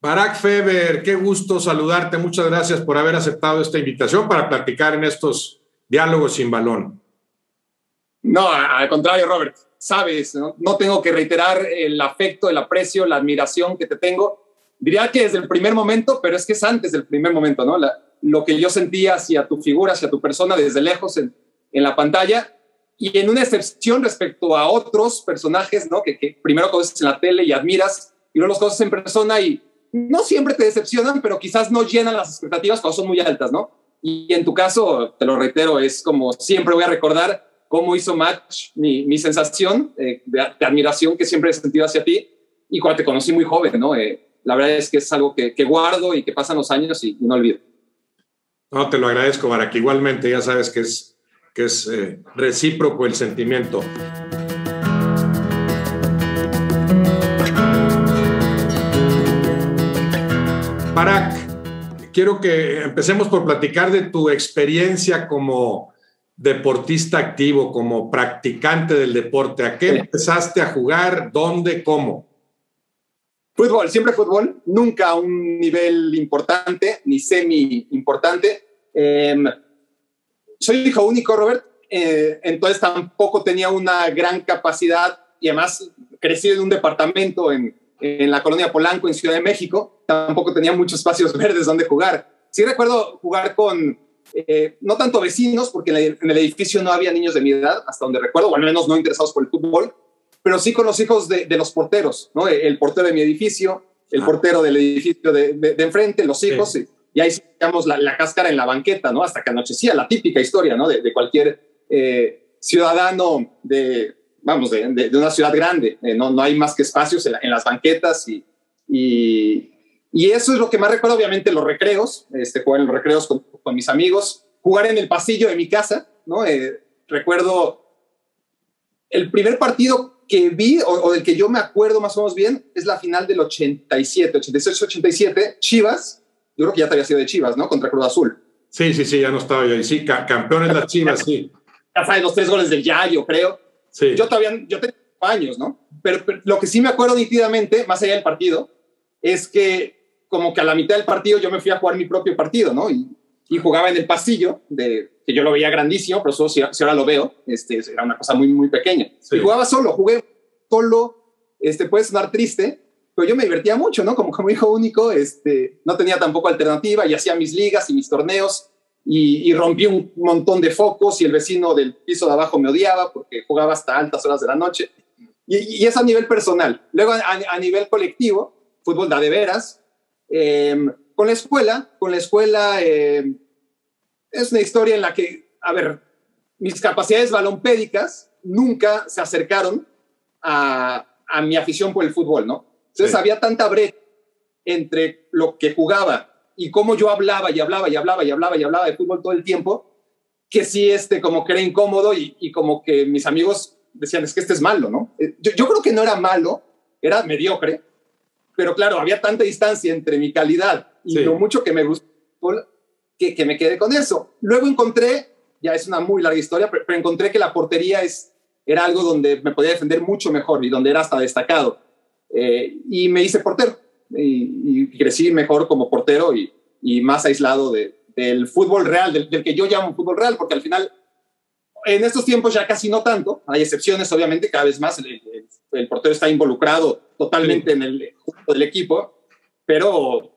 Barak Feber, qué gusto saludarte. Muchas gracias por haber aceptado esta invitación para platicar en estos diálogos sin balón. No, al contrario, Robert. Sabes, no tengo que reiterar el afecto, el aprecio, la admiración que te tengo. Diría que desde el primer momento, pero es que es antes del primer momento, ¿no? Lo que yo sentía hacia tu figura, hacia tu persona desde lejos en la pantalla, y en una excepción respecto a otros personajes, ¿no? Que primero conoces en la tele y admiras, y luego los conoces en persona y no siempre te decepcionan, pero quizás no llenan las expectativas cuando son muy altas, ¿no? Y en tu caso, te lo reitero, es como siempre voy a recordar cómo hizo match mi sensación de admiración que siempre he sentido hacia ti, y cuando te conocí muy joven, ¿no? La verdad es que es algo que guardo y que pasan los años y no olvido. No, te lo agradezco, Barak. Igualmente, ya sabes que es recíproco el sentimiento. Barak, quiero que empecemos por platicar de tu experiencia como deportista activo, como practicante del deporte. ¿A qué empezaste a jugar? ¿Dónde? ¿Cómo? Fútbol, siempre fútbol, nunca a un nivel importante, ni semi-importante. Soy hijo único, Robert, entonces tampoco tenía una gran capacidad, y además crecí en un departamento en la colonia Polanco, en Ciudad de México, tampoco tenía muchos espacios verdes donde jugar. Sí recuerdo jugar con, no tanto vecinos, porque en el edificio no había niños de mi edad, hasta donde recuerdo, o al menos no interesados por el fútbol, pero sí con los hijos de los porteros, ¿no? El portero de mi edificio, el portero del edificio de enfrente, los hijos, sí. Y ahí sacamos la cáscara en la banqueta, ¿no? Hasta que anochecía, la típica historia, ¿no? De cualquier ciudadano de una ciudad grande. No hay más que espacios en las banquetas y eso es lo que más recuerdo, obviamente, los recreos, jugar en los recreos con mis amigos, jugar en el pasillo de mi casa, ¿no? Recuerdo el primer partido que vi, o del que yo me acuerdo más o menos bien, es la final del 86-87, Chivas. Yo creo que ya te había sido de Chivas, ¿no? Contra Cruz Azul. Sí, ya no estaba yo ahí. Sí, campeones las Chivas, sí. Ya sabes, los 3 goles del Yayo, creo. Sí. Yo tenía años, ¿no? Pero lo que sí me acuerdo nítidamente, más allá del partido, es que como que a la mitad del partido yo me fui a jugar mi propio partido, ¿no? Y jugaba en el pasillo, que yo lo veía grandísimo, pero solo si ahora lo veo, era una cosa muy, muy pequeña. Sí. Y jugué solo, puede sonar triste, pero yo me divertía mucho, ¿no? Como hijo único, no tenía tampoco alternativa y hacía mis ligas y mis torneos y rompí un montón de focos y el vecino del piso de abajo me odiaba porque jugaba hasta altas horas de la noche. Y eso a nivel personal. Luego a nivel colectivo, fútbol de veras. Con la escuela es una historia en la que, a ver, mis capacidades balompédicas nunca se acercaron a mi afición por el fútbol, ¿no? Entonces había tanta brecha entre lo que jugaba y cómo yo hablaba de fútbol todo el tiempo, que sí, como que era incómodo y como que mis amigos decían, es que es malo, ¿no? Yo creo que no era malo, era mediocre, pero claro, había tanta distancia entre mi calidad y lo mucho que me gustó que me quedé con eso. Luego encontré, ya es una muy larga historia, pero encontré que la portería era algo donde me podía defender mucho mejor y donde era hasta destacado. Y me hice portero y crecí mejor como portero y más aislado del fútbol real, del que yo llamo fútbol real, porque al final, en estos tiempos ya casi no tanto, hay excepciones obviamente, cada vez más el portero está involucrado totalmente en el juego del equipo, pero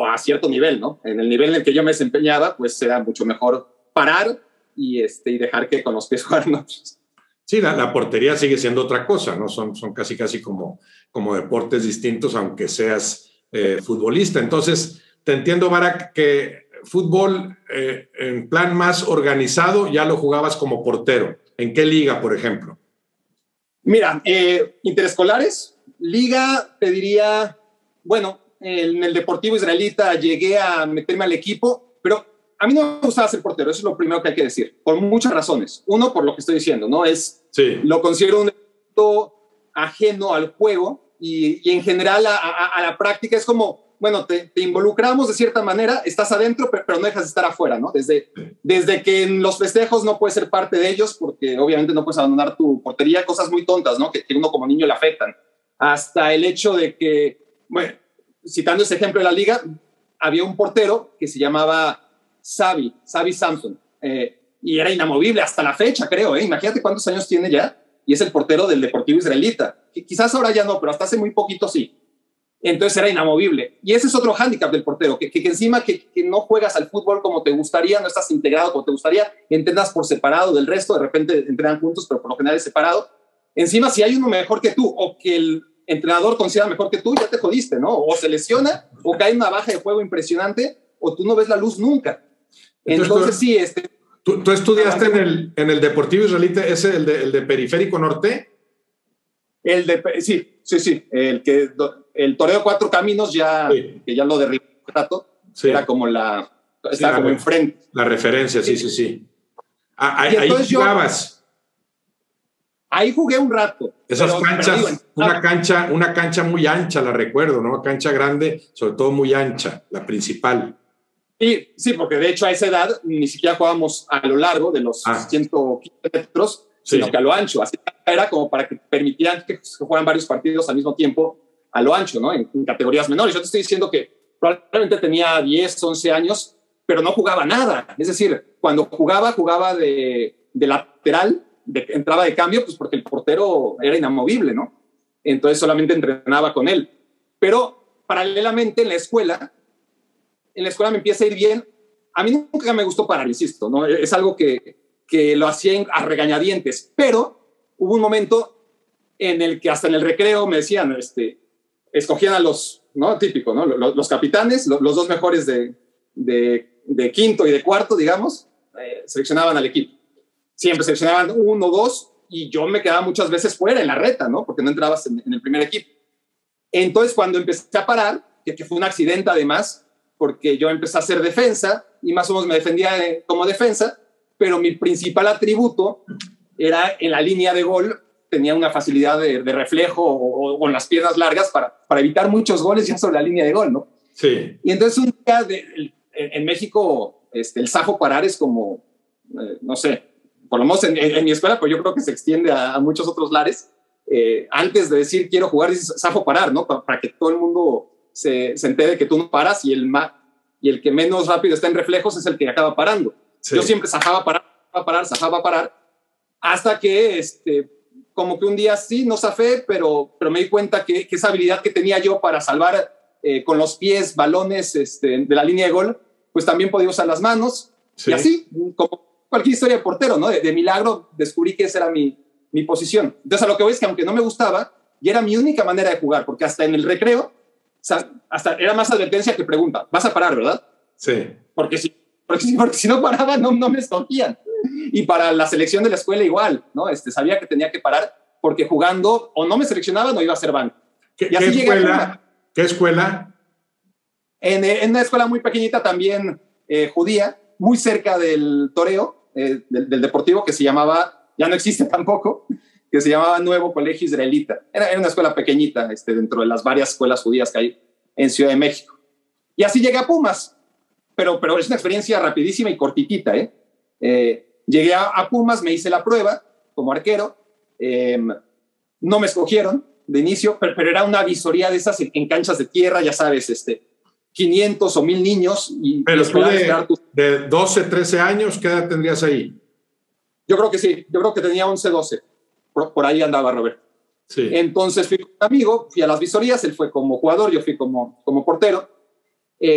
a cierto nivel, ¿no? En el nivel en el que yo me desempeñaba, pues era mucho mejor parar y dejar que con los pies jugaran otros. Sí, la portería sigue siendo otra cosa, ¿no? Son casi como deportes distintos, aunque seas futbolista. Entonces, te entiendo, Barak, que fútbol en plan más organizado ya lo jugabas como portero. ¿En qué liga, por ejemplo? Mira, interescolares, liga, te diría, bueno, en el Deportivo Israelita llegué a meterme al equipo, pero a mí no me gustaba ser portero, eso es lo primero que hay que decir, por muchas razones. Uno, por lo que estoy diciendo, ¿no? Lo considero un evento ajeno al juego y en general a la práctica es como, bueno, te involucramos de cierta manera, estás adentro, pero no dejas de estar afuera, ¿no? Desde que en los festejos no puedes ser parte de ellos, porque obviamente no puedes abandonar tu portería, cosas muy tontas, ¿no? Que uno como niño le afectan, hasta el hecho de que, bueno, citando ese ejemplo de la liga, había un portero que se llamaba Xavi Samson, y era inamovible hasta la fecha, creo. Imagínate cuántos años tiene ya, y es el portero del Deportivo Israelita. Quizás ahora ya no, pero hasta hace muy poquito sí. Entonces era inamovible. Y ese es otro hándicap del portero, que encima que no juegas al fútbol como te gustaría, no estás integrado como te gustaría, entrenas por separado del resto, de repente entrenan juntos, pero por lo general es separado. Encima, si hay uno mejor que tú, o que el entrenador considera mejor que tú, ya te jodiste, ¿no? O se lesiona, o cae una baja de juego impresionante, o tú no ves la luz nunca. Entonces sí, ¿Tú estudiaste en el Deportivo Israelita, ese, el de Periférico Norte? Sí. El Toreo Cuatro Caminos, que ya lo derribó un rato, sí. Era como estaba como enfrente. La referencia, sí. Ahí jugabas. Ahí jugué un rato. Esas canchas, una cancha muy ancha, la recuerdo, ¿no? Cancha grande, sobre todo muy ancha, la principal. Sí, porque de hecho a esa edad ni siquiera jugábamos a lo largo de los 115 metros, sino que a lo ancho. Así era como para que permitieran que se jugaran varios partidos al mismo tiempo a lo ancho, ¿no? En categorías menores. Yo te estoy diciendo que probablemente tenía 10, 11 años, pero no jugaba nada. Es decir, cuando jugaba de lateral, entraba de cambio, pues porque el portero era inamovible, ¿no? Entonces solamente entrenaba con él. Pero paralelamente en la escuela me empieza a ir bien. A mí nunca me gustó parar, insisto, ¿no? Es algo que lo hacía a regañadientes, pero hubo un momento en el que hasta en el recreo me decían, escogían a los, ¿no? Típico, ¿no? Los capitanes, los dos mejores de quinto y de cuarto, digamos, seleccionaban al equipo. Siempre seleccionaban 1 o 2 y yo me quedaba muchas veces fuera en la reta, ¿no? Porque no entrabas en el primer equipo. Entonces, cuando empecé a parar, que fue un accidente además, porque yo empecé a hacer defensa y más o menos me defendía como defensa, pero mi principal atributo era en la línea de gol, tenía una facilidad de reflejo o con las piernas largas para evitar muchos goles ya sobre la línea de gol, ¿no? Sí. Y entonces un día en México el zafo parar es como, no sé, por lo menos en mi escuela, pues yo creo que se extiende a muchos otros lares. Antes de decir quiero jugar, dices zafo parar, ¿no? Para que todo el mundo se entere que tú no paras y el que menos rápido está en reflejos es el que acaba parando. Sí. Yo siempre zafaba parar, hasta que como que un día sí, no zafé, pero me di cuenta que esa habilidad que tenía yo para salvar con los pies balones de la línea de gol, pues también podía usar las manos. Sí. Y así, como cualquier historia de portero, ¿no? De milagro descubrí que esa era mi posición. Entonces a lo que voy es que aunque no me gustaba, y era mi única manera de jugar, porque hasta en el recreo, hasta era más advertencia que pregunta. Vas a parar, ¿verdad? Sí. Porque si no paraba, no me escogían. Y para la selección de la escuela igual, ¿no? Sabía que tenía que parar porque jugando o no me seleccionaban o iba a ser banco. ¿Qué escuela? En una escuela muy pequeñita también, judía, muy cerca del Toreo, del Deportivo, que se llamaba, ya no existe tampoco, que se llamaba Nuevo Colegio Israelita. Era una escuela pequeñita dentro de las varias escuelas judías que hay en Ciudad de México. Y así llegué a Pumas, pero es una experiencia rapidísima y cortitita, llegué a Pumas, me hice la prueba como arquero, no me escogieron de inicio, pero era una visoría de esas en canchas de tierra, ya sabes, 500 o 1000 niños. Pero tú de 12, 13 años, ¿qué edad tendrías ahí? Yo creo que sí, yo creo que tenía 11, 12. Por ahí andaba Roberto. Sí. Entonces fui con un amigo, fui a las visorías, él fue como jugador, yo fui como portero.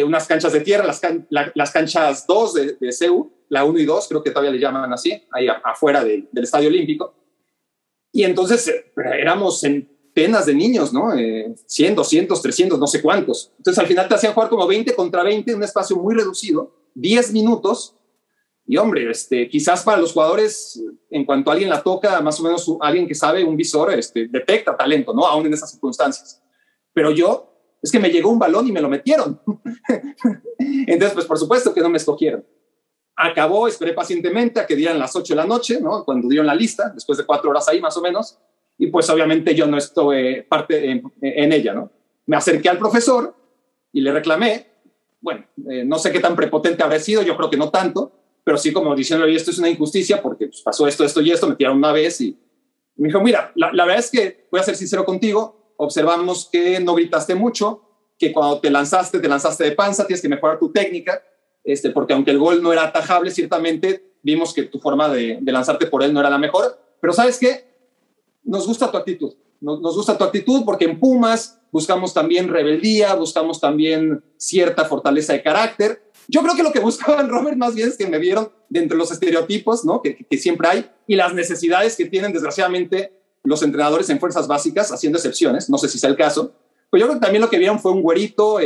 Unas canchas de tierra, las canchas 2 de CEU, la 1 y 2, creo que todavía le llaman así, ahí afuera del Estadio Olímpico. Y entonces éramos centenas de niños, ¿no? 100, 200, 300, no sé cuántos. Entonces al final te hacían jugar como 20 contra 20 en un espacio muy reducido, 10 minutos. Y hombre, quizás para los jugadores, en cuanto alguien la toca, más o menos alguien que sabe, un visor, detecta talento, ¿no? Aún en esas circunstancias. Pero yo, es que me llegó un balón y me lo metieron. Entonces, pues por supuesto que no me escogieron. Acabó, esperé pacientemente a que dieran las 8 de la noche, ¿no? Cuando dieron la lista, después de 4 horas ahí más o menos, y pues obviamente yo no estoy parte en ella, ¿no? Me acerqué al profesor y le reclamé, bueno, no sé qué tan prepotente habré sido, yo creo que no tanto, pero sí como diciéndole, esto es una injusticia porque pues, pasó esto y esto, me tiraron una vez y me dijo, mira, la verdad es que voy a ser sincero contigo, observamos que no gritaste mucho, que cuando te lanzaste de panza, tienes que mejorar tu técnica, porque aunque el gol no era atajable, ciertamente vimos que tu forma de lanzarte por él no era la mejor. Pero ¿sabes qué? Nos gusta tu actitud. Nos gusta tu actitud porque en Pumas buscamos también rebeldía, buscamos también cierta fortaleza de carácter. Yo creo que lo que buscaban, Robert, más bien es que me vieron de entre los estereotipos, ¿no? que siempre hay y las necesidades que tienen, desgraciadamente, los entrenadores en fuerzas básicas, haciendo excepciones. No sé si sea el caso. Pero yo creo que también lo que vieron fue un güerito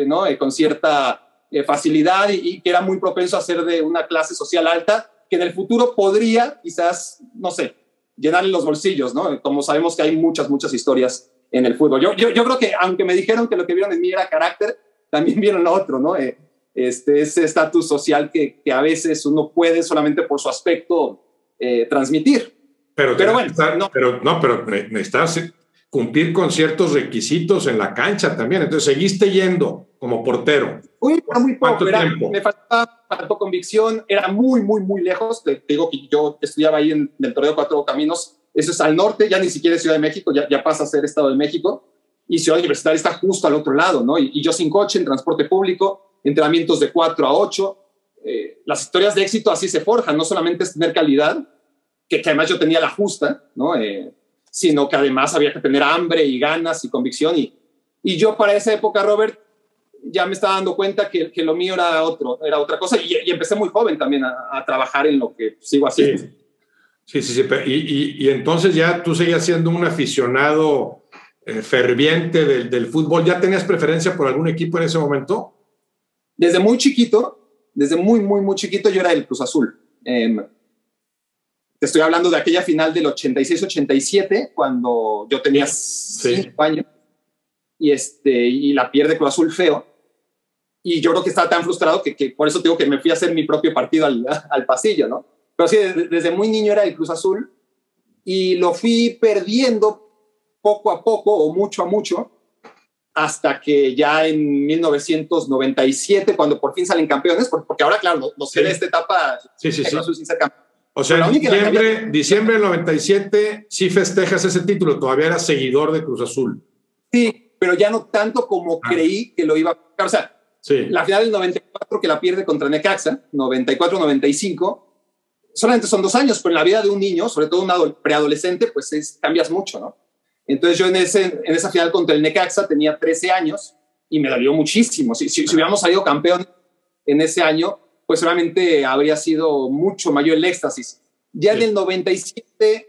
¿no? Con cierta facilidad y que era muy propenso a ser de una clase social alta, que en el futuro podría quizás, no sé, llenarle los bolsillos, ¿no? Como sabemos que hay muchas historias en el fútbol. Yo creo que, aunque me dijeron que lo que vieron en mí era carácter, también vieron lo otro, ¿no? Ese estatus social que a veces uno puede solamente por su aspecto transmitir. Pero bueno, pero necesitas cumplir con ciertos requisitos en la cancha también. Entonces, seguiste yendo como portero. Muy poco. Me faltó convicción. Era muy lejos. Te digo que yo estudiaba ahí en el Torneo Cuatro Caminos. Eso es al norte, ya ni siquiera es Ciudad de México, ya pasa a ser Estado de México. Y Ciudad Universitaria está justo al otro lado, ¿no? Y yo sin coche, en transporte público, entrenamientos de 4 a 8. Las historias de éxito así se forjan. No solamente es tener calidad, que además yo tenía la justa, ¿no? Sino que además había que tener hambre y ganas y convicción. Y yo para esa época, Robert, ya me estaba dando cuenta que lo mío era otra cosa. Y empecé muy joven también a trabajar en lo que sigo haciendo. Sí. Y entonces ya tú seguías siendo un aficionado ferviente del fútbol. ¿Ya tenías preferencia por algún equipo en ese momento? Desde muy chiquito, muy chiquito, yo era del Cruz Azul. Te estoy hablando de aquella final del 86-87, cuando yo tenía 5 años, y la pierde Cruz Azul feo. Y yo creo que estaba tan frustrado que por eso digo que me fui a hacer mi propio partido al pasillo, ¿no? Pero sí, desde muy niño era el Cruz Azul y lo fui perdiendo poco a poco o mucho a mucho hasta que ya en 1997, cuando por fin salen campeones, porque ahora, claro, no sé de esta etapa Cruz Azul sin ser campeón. O sea, en diciembre del 97 sí festejas ese título, todavía eras seguidor de Cruz Azul. Sí, pero ya no tanto como creí que lo iba a... O sea, la final del 94 que la pierde contra Necaxa, 94-95, solamente son 2 años, pero en la vida de un niño, sobre todo un preadolescente, pues cambias mucho, ¿no? Entonces yo en esa final contra el Necaxa tenía 13 años y me dolió muchísimo. Si hubiéramos salido campeón en ese año, pues realmente habría sido mucho mayor el éxtasis. Ya en el 97,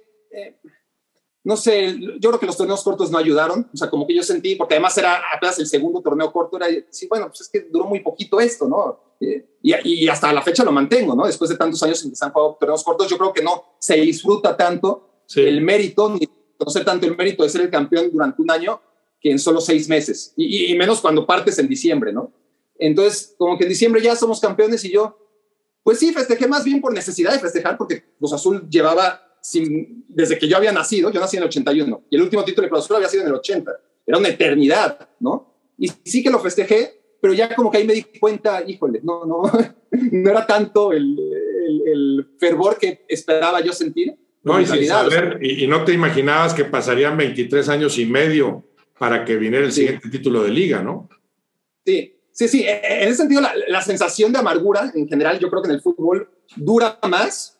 no sé, yo creo que los torneos cortos no ayudaron, o sea, como que yo sentí, porque además era apenas el segundo torneo corto, era decir, bueno, pues es que duró muy poquito esto, ¿no? Y hasta la fecha lo mantengo, ¿no? Después de tantos años en que se han jugado torneos cortos, yo creo que no se disfruta tanto el mérito, ni conocer tanto el mérito de ser el campeón durante un año que en solo 6 meses, y menos cuando partes en diciembre, ¿no? Entonces, como que en diciembre ya somos campeones y yo, pues sí, festejé más bien por necesidad de festejar, porque Cruz Azul llevaba, desde que yo había nacido, yo nací en el 81, y el último título de Cruz Azul había sido en el 80, era una eternidad, ¿no? Y sí que lo festejé, pero ya como que ahí me di cuenta, híjole, no era tanto el fervor que esperaba yo sentir. No, y sin saber, y no te imaginabas que pasarían 23 años y medio para que viniera el siguiente título de liga, ¿no? Sí. En ese sentido, la sensación de amargura, en general, yo creo que en el fútbol dura más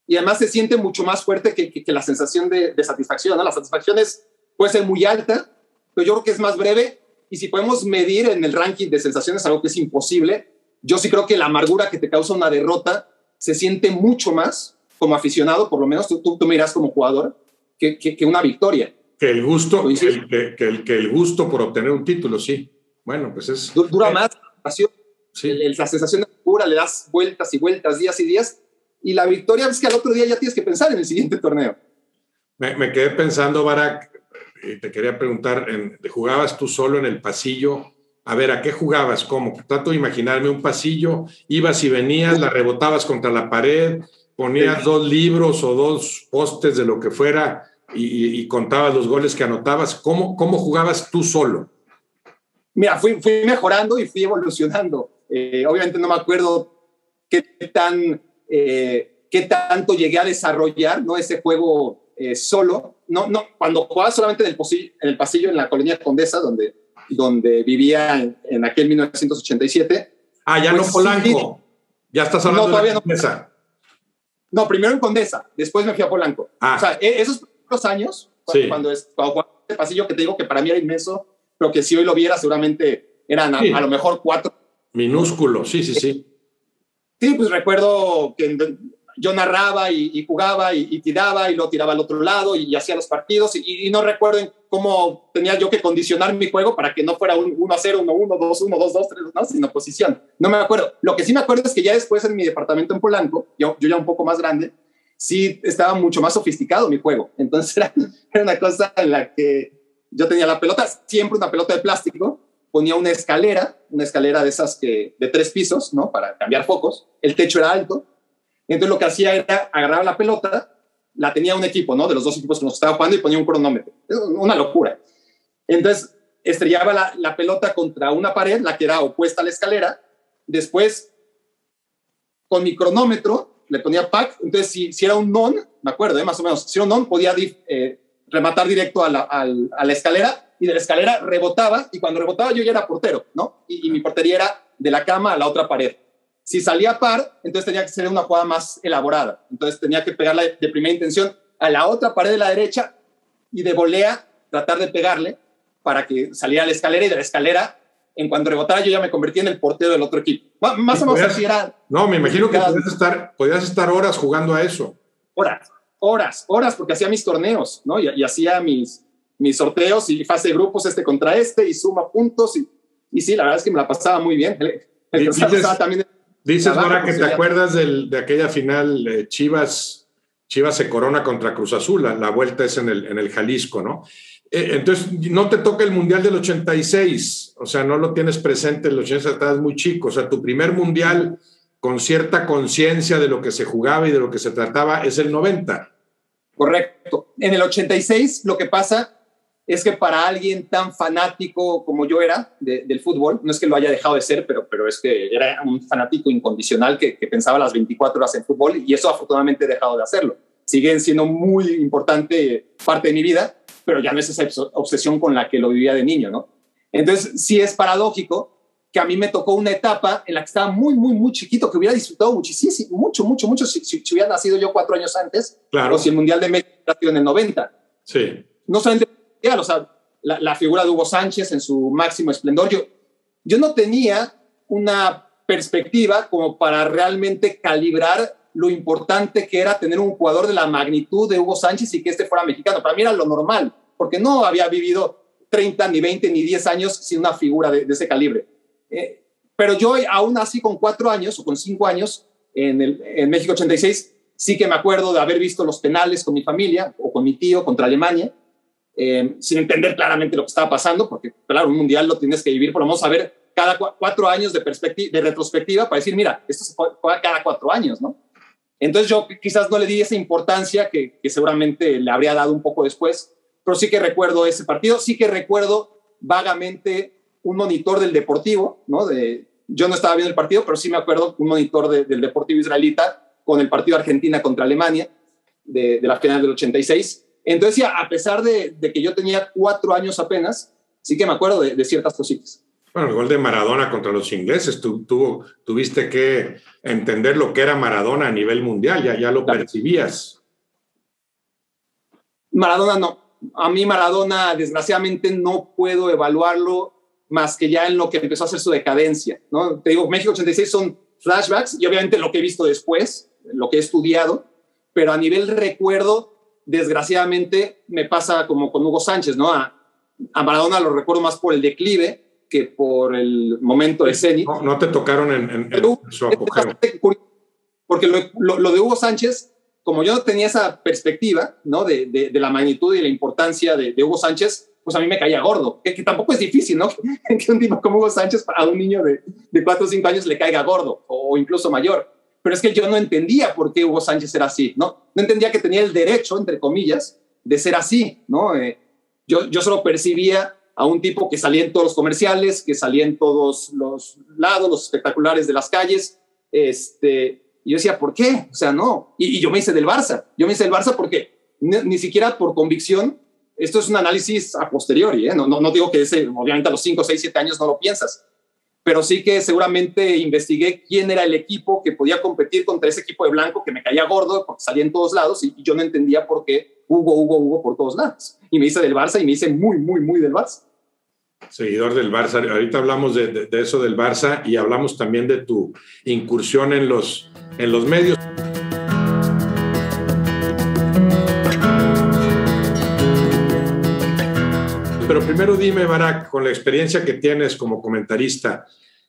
y además se siente mucho más fuerte que la sensación de satisfacción, ¿no? La satisfacción puede ser muy alta, pero yo creo que es más breve y si podemos medir en el ranking de sensaciones algo que es imposible, yo sí creo que la amargura que te causa una derrota se siente mucho más como aficionado, por lo menos tú mirás como jugador, que una victoria. Que el gusto, que el gusto por obtener un título, sí. Bueno, pues es... Dura más la pasión, la sensación de locura, le das vueltas y vueltas, días y días, y la victoria es que al otro día ya tienes que pensar en el siguiente torneo. Me quedé pensando, Barak, y te quería preguntar, ¿jugabas tú solo en el pasillo? A ver, ¿a qué jugabas? ¿Cómo? Trato de imaginarme un pasillo, ibas y venías, la rebotabas contra la pared, ponías 2 libros o 2 postes de lo que fuera y contabas los goles que anotabas. ¿Cómo jugabas tú solo? Mira, fui mejorando y fui evolucionando. Obviamente no me acuerdo qué tanto llegué a desarrollar, ¿no? Ese juego solo. No, cuando jugaba solamente en el pasillo en la Colonia Condesa, donde donde vivía en aquel 1987. Ah, ya pues, no Polanco. Sí, ya estás hablando no, de la Condesa. No, primero en Condesa, después me fui a Polanco. O sea, esos primeros años, cuando este pasillo que te digo que para mí era inmenso, pero que si hoy lo viera seguramente eran a lo mejor 4. Minúsculo, sí. Sí, pues recuerdo que yo narraba y jugaba y tiraba y lo tiraba al otro lado y hacía los partidos y no recuerdo cómo tenía yo que condicionar mi juego para que no fuera 1-0, 1-1, 2-1, 2-2, 3, no, sino posición. No me acuerdo. Lo que sí me acuerdo es que ya después en mi departamento en Polanco, yo ya un poco más grande, sí estaba mucho más sofisticado mi juego. Entonces era una cosa en la que yo tenía la pelota, siempre una pelota de plástico, ponía una escalera de esas de 3 pisos, ¿no? Para cambiar focos. El techo era alto. Entonces lo que hacía era agarrar la pelota, la tenía un equipo, ¿no? De los 2 equipos que nos estaba jugando y ponía un cronómetro. Es una locura. Entonces estrellaba la pelota contra una pared, la que era opuesta a la escalera. Después, con mi cronómetro, le ponía pack. Entonces, si era un non, me acuerdo, más o menos, si era un non, podía rematar directo a la escalera y de la escalera rebotaba. Y cuando rebotaba yo ya era portero, ¿no? Y mi portería era de la cama a la otra pared. Si salía par, entonces tenía que ser una jugada más elaborada. Entonces tenía que pegarle de primera intención a la otra pared de la derecha y de volea tratar de pegarle para que saliera a la escalera y de la escalera, en cuanto rebotara, yo ya me convertía en el portero del otro equipo. Más o menos así era. No, me imagino que podías estar horas jugando a eso. Horas, porque hacía mis torneos, ¿no? Y hacía mis sorteos y fase de grupos contra y suma puntos. Y sí, la verdad es que me la pasaba muy bien. Dices, Nora, que te acuerdas de aquella final Chivas se corona contra Cruz Azul, la vuelta es en el Jalisco, ¿no? Entonces, no te toca el Mundial del 86, o sea, no lo tienes presente, el 86 estabas muy chico, o sea, tu primer Mundial con cierta conciencia de lo que se jugaba y de lo que se trataba es el 90. Correcto. En el 86 lo que pasa es que para alguien tan fanático como yo era del fútbol, no es que lo haya dejado de ser, pero es que era un fanático incondicional que pensaba las 24 horas en fútbol y eso afortunadamente he dejado de hacerlo. Siguen siendo muy importante parte de mi vida, pero ya no es esa obsesión con la que lo vivía de niño, ¿no? Entonces sí es paradójico que a mí me tocó una etapa en la que estaba muy chiquito, que hubiera disfrutado muchísimo, mucho si hubiera nacido yo 4 años antes, claro. O si el Mundial de México hubiera sido en el 90. Sí. No solamente o sea, la figura de Hugo Sánchez en su máximo esplendor. Yo no tenía una perspectiva como para realmente calibrar lo importante que era tener un jugador de la magnitud de Hugo Sánchez y que fuera mexicano. Para mí era lo normal, porque no había vivido 30, ni 20, ni 10 años sin una figura de ese calibre. Pero yo aún así con 4 años o con 5 años en México 86, sí que me acuerdo de haber visto los penales con mi familia o con mi tío contra Alemania, sin entender claramente lo que estaba pasando, porque claro, un mundial lo tienes que vivir, pero vamos a ver cada 4 años de retrospectiva para decir, mira, esto se juega cada 4 años, ¿no? Entonces yo quizás no le di esa importancia que seguramente le habría dado un poco después, pero sí que recuerdo ese partido, sí que recuerdo vagamente un monitor del Deportivo, ¿no? Yo no estaba viendo el partido, pero sí me acuerdo un monitor del Deportivo israelita con el partido Argentina contra Alemania de la final del 86. Entonces, ya, a pesar de que yo tenía 4 años apenas, sí que me acuerdo de ciertas cositas. Bueno, el gol de Maradona contra los ingleses, tuviste que entender lo que era Maradona a nivel mundial, ya lo percibías. Maradona no. A mí Maradona, desgraciadamente, no puedo evaluarlo más que ya en lo que empezó a hacer su decadencia, ¿no? Te digo, México 86 son flashbacks y obviamente lo que he visto después, lo que he estudiado, pero a nivel recuerdo, desgraciadamente me pasa como con Hugo Sánchez, ¿no? A Maradona lo recuerdo más por el declive que por el momento de cenit. No te tocaron en su apogeo. Porque lo de Hugo Sánchez, como yo no tenía esa perspectiva, ¿no? de la magnitud y la importancia de Hugo Sánchez, pues a mí me caía gordo, que tampoco es difícil, ¿no? Que un tipo como Hugo Sánchez a un niño de 4 o 5 años le caiga gordo o incluso mayor. Pero es que yo no entendía por qué Hugo Sánchez era así, ¿no? No entendía que tenía el derecho, entre comillas, de ser así, ¿no? Yo solo percibía a un tipo que salía en todos los comerciales, que salía en todos los lados, los espectaculares de las calles, y yo decía, ¿por qué? O sea, no. Y yo me hice del Barça. Yo me hice del Barça porque ni siquiera por convicción, esto es un análisis a posteriori, ¿eh? No digo que obviamente a los 5, 6, 7 años no lo piensas, pero sí que seguramente investigué quién era el equipo que podía competir contra ese equipo de blanco que me caía gordo porque salía en todos lados y yo no entendía por qué Hugo por todos lados. Y me hice del Barça y me hice muy, muy, muy del Barça. Seguidor del Barça. Ahorita hablamos de eso del Barça y hablamos también de tu incursión en los medios. Pero primero dime, Barak, con la experiencia que tienes como comentarista,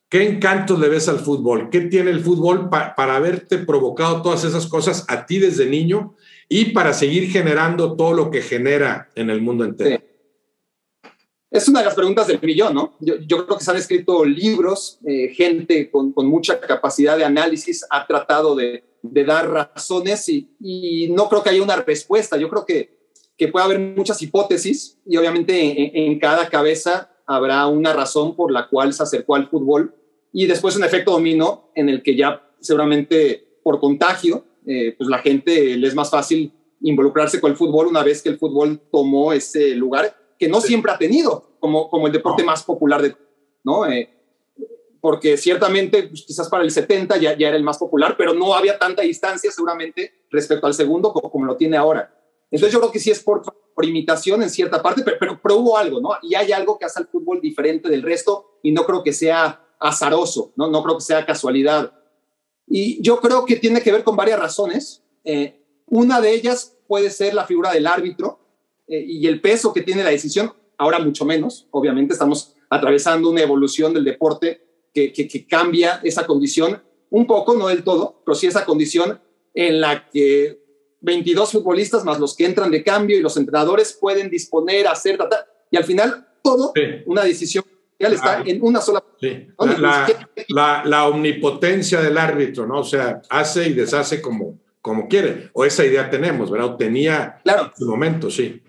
¿qué encantos le ves al fútbol? ¿Qué tiene el fútbol para haberte provocado todas esas cosas a ti desde niño y para seguir generando todo lo que genera en el mundo entero? Sí. Es una de las preguntas del millón, ¿no? Yo creo que se han escrito libros, gente con mucha capacidad de análisis ha tratado de dar razones y no creo que haya una respuesta. Yo creo que puede haber muchas hipótesis y obviamente en cada cabeza habrá una razón por la cual se acercó al fútbol y después un efecto dominó en el que ya seguramente por contagio, pues la gente le es más fácil involucrarse con el fútbol una vez que el fútbol tomó ese lugar que no siempre ha tenido como el deporte más popular ¿no? Porque ciertamente pues, quizás para el 70 ya era el más popular, pero no había tanta distancia seguramente respecto al segundo como lo tiene ahora. Entonces yo creo que sí es por imitación en cierta parte, pero hubo algo, ¿no? Y hay algo que hace al fútbol diferente del resto y no creo que sea azaroso, ¿no? No creo que sea casualidad. Y yo creo que tiene que ver con varias razones. Una de ellas puede ser la figura del árbitro y el peso que tiene la decisión, ahora mucho menos. Obviamente estamos atravesando una evolución del deporte que cambia esa condición un poco, no del todo, pero sí esa condición en la que 22 futbolistas más los que entran de cambio y los entrenadores pueden disponer, hacer, y al final todo, una decisión está en una sola. Sí. La omnipotencia del árbitro, ¿no? O sea, hace y deshace como quiere, o esa idea tenemos, ¿verdad? O tenía en su momento, sí.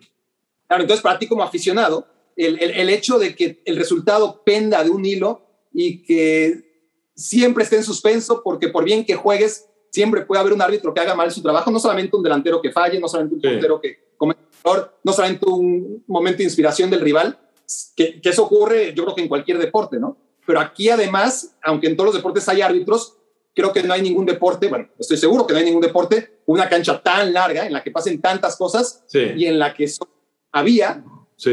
Claro, entonces para ti como aficionado, el hecho de que el resultado penda de un hilo y que siempre esté en suspenso, porque por bien que juegues, siempre puede haber un árbitro que haga mal su trabajo, no solamente un delantero que falle, no solamente un portero que cometa error, no solamente un momento de inspiración del rival, que eso ocurre yo creo que en cualquier deporte, ¿no? Pero aquí además, aunque en todos los deportes hay árbitros, creo que no hay ningún deporte, bueno, estoy seguro que no hay ningún deporte, una cancha tan larga en la que pasen tantas cosas y en la que había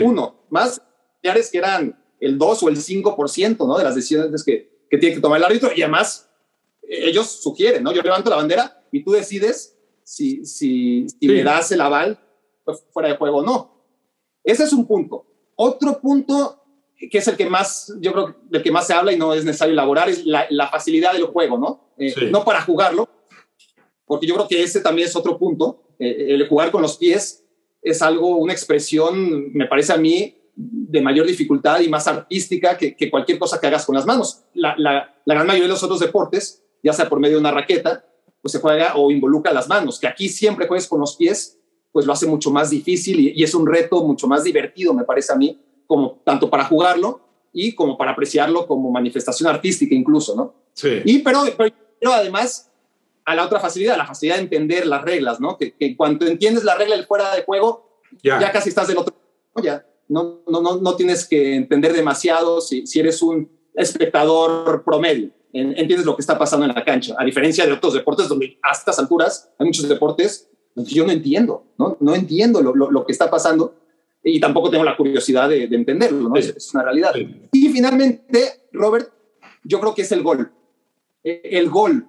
uno, más que eran el 2 o el 5%, ¿no? De las decisiones que tiene que tomar el árbitro y además ellos sugieren, ¿no? Yo levanto la bandera y tú decides si me das el aval pues, fuera de juego o no. Ese es un punto. Otro punto que es el que más, yo creo, del que más se habla y no es necesario elaborar, es la facilidad del juego, ¿no? No para jugarlo, porque yo creo que ese también es otro punto. El jugar con los pies es algo, una expresión, me parece a mí, de mayor dificultad y más artística que cualquier cosa que hagas con las manos. La gran mayoría de los otros deportes, ya sea por medio de una raqueta, pues se juega o involucra las manos, que aquí siempre juegues con los pies, pues lo hace mucho más difícil y es un reto mucho más divertido, me parece a mí, como tanto para jugarlo y como para apreciarlo como manifestación artística incluso, ¿no? Sí. Pero además a la otra facilidad, la facilidad de entender las reglas, ¿no? Que cuando entiendes la regla del fuera de juego, ya casi estás del otro lado, ya no tienes que entender demasiado si eres un espectador promedio. Entiendes lo que está pasando en la cancha, a diferencia de otros deportes donde a estas alturas hay muchos deportes donde yo no entiendo, no entiendo lo que está pasando y tampoco tengo la curiosidad de entenderlo, ¿no? Es una realidad. Y finalmente, Robert, yo creo que es el gol. El gol,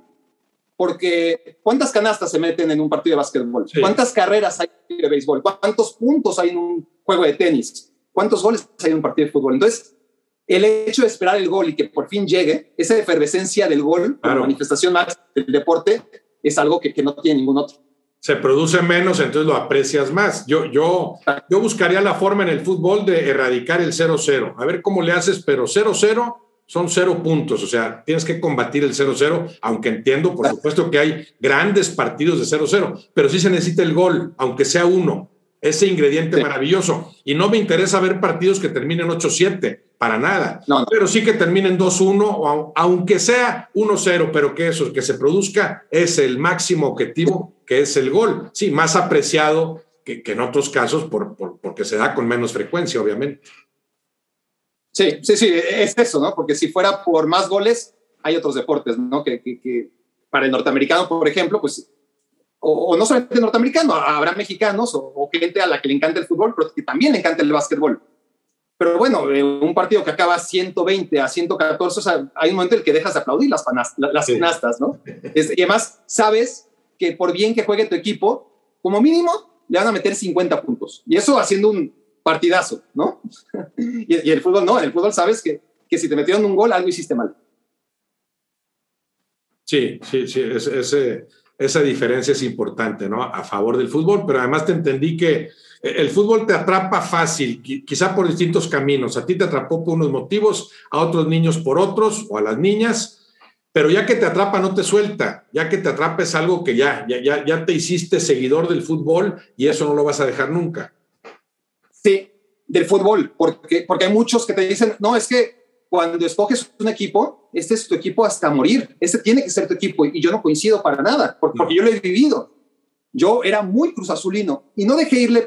porque ¿cuántas canastas se meten en un partido de básquetbol? ¿Cuántas carreras hay de béisbol? ¿Cuántos puntos hay en un juego de tenis? ¿Cuántos goles hay en un partido de fútbol? Entonces, el hecho de esperar el gol y que por fin llegue, esa efervescencia del gol, la manifestación más del deporte, es algo que no tiene ningún otro. Se produce menos, entonces lo aprecias más. Yo buscaría la forma en el fútbol de erradicar el 0-0. A ver cómo le haces, pero 0-0 son 0 puntos. O sea, tienes que combatir el 0-0, aunque entiendo, por supuesto, que hay grandes partidos de 0-0, pero sí se necesita el gol, aunque sea uno. Ese ingrediente maravilloso. Y no me interesa ver partidos que terminen 8-7, para nada. No. Pero sí que terminen 2-1, aunque sea 1-0, pero que eso, que se produzca, es el máximo objetivo, que es el gol. Sí, más apreciado que en otros casos por porque se da con menos frecuencia, obviamente. Sí, es eso, ¿no? Porque si fuera por más goles, hay otros deportes, ¿no? Que para el norteamericano, por ejemplo, pues, o no solamente el norteamericano, habrá mexicanos o gente a la que le encanta el fútbol, pero que también le encanta el básquetbol. Pero bueno, un partido que acaba 120 a 114, o sea, hay un momento en el que dejas de aplaudir las canastas, ¿no? Y además, sabes que por bien que juegue tu equipo, como mínimo, le van a meter 50 puntos. Y eso haciendo un partidazo, ¿no? y el fútbol no, en el fútbol sabes que si te metieron un gol, algo hiciste mal. Sí, esa diferencia es importante, ¿no? A favor del fútbol, pero además te entendí que el fútbol te atrapa fácil, quizá por distintos caminos. A ti te atrapó por unos motivos, a otros niños por otros, o a las niñas, pero ya que te atrapa no te suelta, ya que te atrapa es algo que ya te hiciste seguidor del fútbol y eso no lo vas a dejar nunca. Sí, del fútbol, porque hay muchos que te dicen, no, es que cuando escoges un equipo, este es tu equipo hasta morir, este tiene que ser tu equipo, y yo no coincido para nada, porque yo lo he vivido. Yo era muy Cruz Azulino y no dejé irle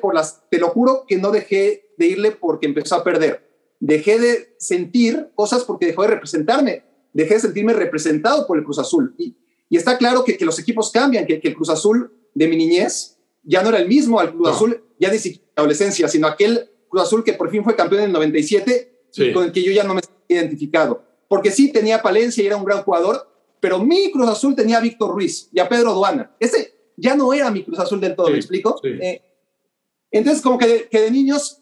te lo juro que no dejé de irle porque empezó a perder. Dejé de sentir cosas porque dejó de representarme, dejé de sentirme representado por el Cruz Azul. Y está claro que los equipos cambian, que el Cruz Azul de mi niñez ya no era el mismo al Cruz Azul ya ni siquiera de adolescencia, sino aquel Cruz Azul que por fin fue campeón en el 97 y con el que yo ya no me sentía identificado. Porque sí tenía Palencia y era un gran jugador, pero mi Cruz Azul tenía a Víctor Ruiz y a Pedro Duana. Ese ya no era mi Cruz Azul del todo, ¿me explico? Sí. Entonces, como que de niños,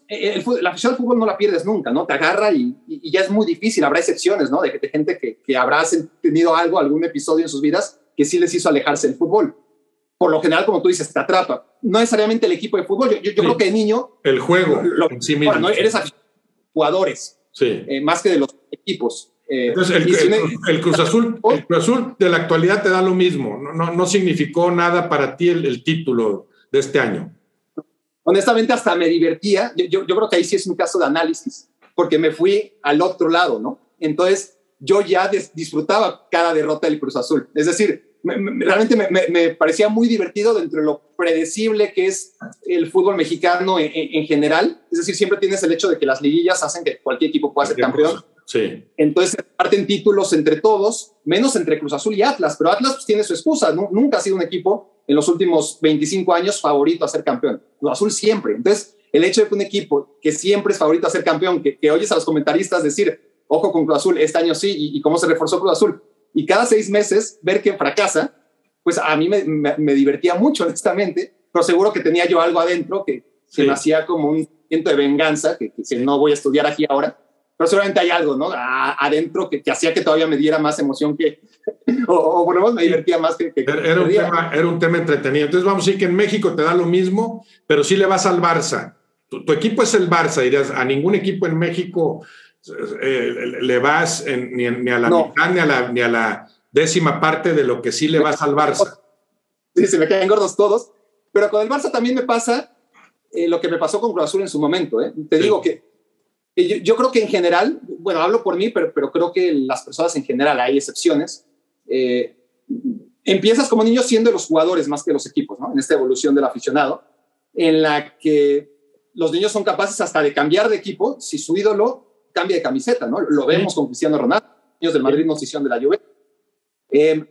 la afición al fútbol no la pierdes nunca, ¿no? Te agarra y ya es muy difícil. Habrá excepciones, ¿no? De gente que habrá tenido algún episodio en sus vidas que sí les hizo alejarse del fútbol. Por lo general, como tú dices, te atrapa. No necesariamente el equipo de fútbol. Yo creo que de niño... El juego en sí mismo. Bueno, ¿no? Eres aficionado a jugadores, más que de los equipos. Entonces, el Cruz Azul de la actualidad te da lo mismo. No significó nada para ti el título de este año. Honestamente, hasta me divertía. Yo creo que ahí sí es un caso de análisis, porque me fui al otro lado, ¿no? Entonces, yo ya disfrutaba cada derrota del Cruz Azul. Es decir, realmente me parecía muy divertido dentro de lo predecible que es el fútbol mexicano en general. Es decir, siempre tienes el hecho de que las liguillas hacen que cualquier equipo pueda ser campeón. Sí. Entonces se parten títulos entre todos, menos entre Cruz Azul y Atlas, pero Atlas pues tiene su excusa, ¿no? Nunca ha sido un equipo en los últimos 25 años favorito a ser campeón. Cruz Azul siempre. Entonces el hecho de que un equipo que siempre es favorito a ser campeón, que oyes a los comentaristas decir, ojo con Cruz Azul, este año sí, y cómo se reforzó Cruz Azul, y cada 6 meses ver que fracasa, pues a mí me divertía mucho, honestamente, pero seguro que tenía yo algo adentro que me hacía como un sentimiento de venganza, que no voy a estudiar aquí ahora, pero seguramente hay algo, ¿no? Adentro que hacía que todavía me diera más emoción o por lo menos me divertía más que era un tema entretenido. Entonces vamos a decir que en México te da lo mismo, pero sí le vas al Barça. Tu equipo es el Barça, dirías, a ningún equipo en México le vas ni a la mitad ni a la décima parte de lo que sí le vas al Barça. Sí, se me quedan gordos todos, pero con el Barça también me pasa lo que me pasó con Cruz Azul en su momento. Te digo que yo creo que en general, bueno, hablo por mí, pero creo que las personas en general, hay excepciones, empiezas como niño siendo los jugadores más que los equipos, ¿no? En esta evolución del aficionado, en la que los niños son capaces hasta de cambiar de equipo si su ídolo cambia de camiseta, ¿no? Lo vemos con Cristiano Ronaldo, los niños del Madrid nos hicieron de la Juventus.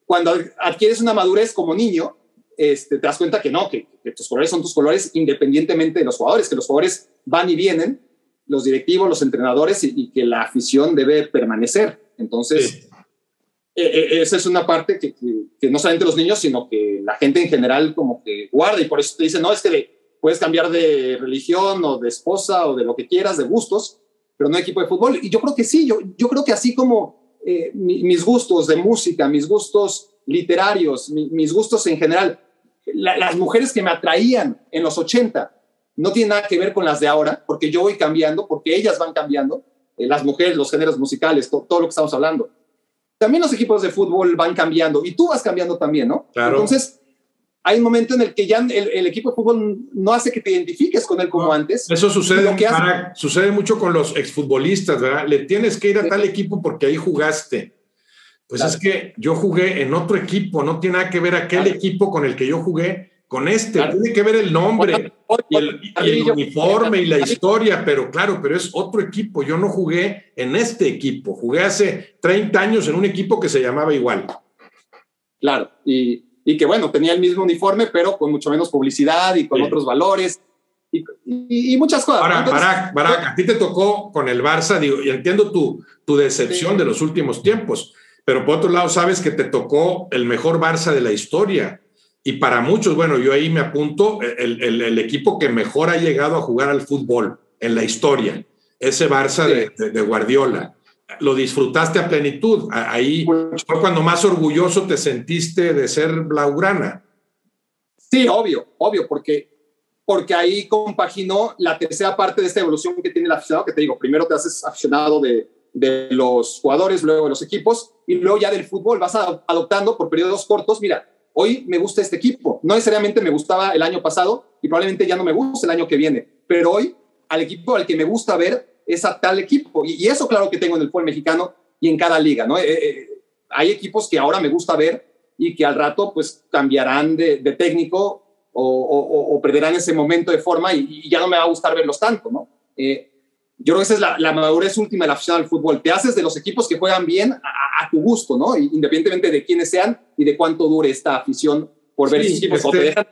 Cuando adquieres una madurez como niño, te das cuenta que no, que tus colores son tus colores independientemente de los jugadores, que los jugadores van y vienen, los directivos, los entrenadores, y que la afición debe permanecer. Entonces, esa es una parte que no solamente los niños, sino que la gente en general como que guarda, y por eso te dicen, no, es que puedes cambiar de religión o de esposa o de lo que quieras, de gustos, pero no equipo de fútbol. Y yo creo que sí, yo creo que así como mis gustos de música, mis gustos literarios, mis gustos en general, las mujeres que me atraían en los 80 no tienen nada que ver con las de ahora, porque yo voy cambiando, porque ellas van cambiando, las mujeres, los géneros musicales, todo lo que estamos hablando. También los equipos de fútbol van cambiando y tú vas cambiando también, ¿no? Claro. Entonces, hay un momento en el que ya el equipo de fútbol no hace que te identifiques con él como antes. Eso sucede mucho con los exfutbolistas, ¿verdad? Le tienes que ir a tal equipo porque ahí jugaste. Pues claro. Es que yo jugué en otro equipo, no tiene nada que ver aquel equipo con el que yo jugué con este, Claro. tiene que ver el nombre y el uniforme y la historia, pero claro, pero es otro equipo. Yo no jugué en este equipo, jugué hace 30 años en un equipo que se llamaba igual. Claro, y que bueno, tenía el mismo uniforme, pero con mucho menos publicidad y con otros valores y muchas cosas. Ahora, ¿no? Barak, a ti te tocó con el Barça, digo, y entiendo tu decepción de los últimos tiempos, pero por otro lado sabes que te tocó el mejor Barça de la historia. Y para muchos, bueno, yo ahí me apunto, el equipo que mejor ha llegado a jugar al fútbol en la historia, ese Barça de Guardiola. Lo disfrutaste a plenitud. Ahí fue cuando más orgulloso te sentiste de ser blaugrana. Sí, obvio, porque ahí compaginó la tercera parte de esta evolución que tiene el aficionado, que te digo, primero te haces aficionado de los jugadores, luego de los equipos, y luego ya del fútbol vas adoptando por periodos cortos. Mira, hoy me gusta este equipo, no necesariamente me gustaba el año pasado y probablemente ya no me gusta el año que viene, pero hoy al equipo al que me gusta ver es a tal equipo, y eso claro que tengo en el fútbol mexicano y en cada liga, ¿no? Hay equipos que ahora me gusta ver y que al rato pues cambiarán de técnico o perderán ese momento de forma y ya no me va a gustar verlos tanto, ¿no? Yo creo que esa es la madurez última del aficionado al fútbol. Te haces de los equipos que juegan bien a tu gusto, ¿no? Independientemente de quiénes sean y de cuánto dure esta afición por ver esos equipos. O te dejan...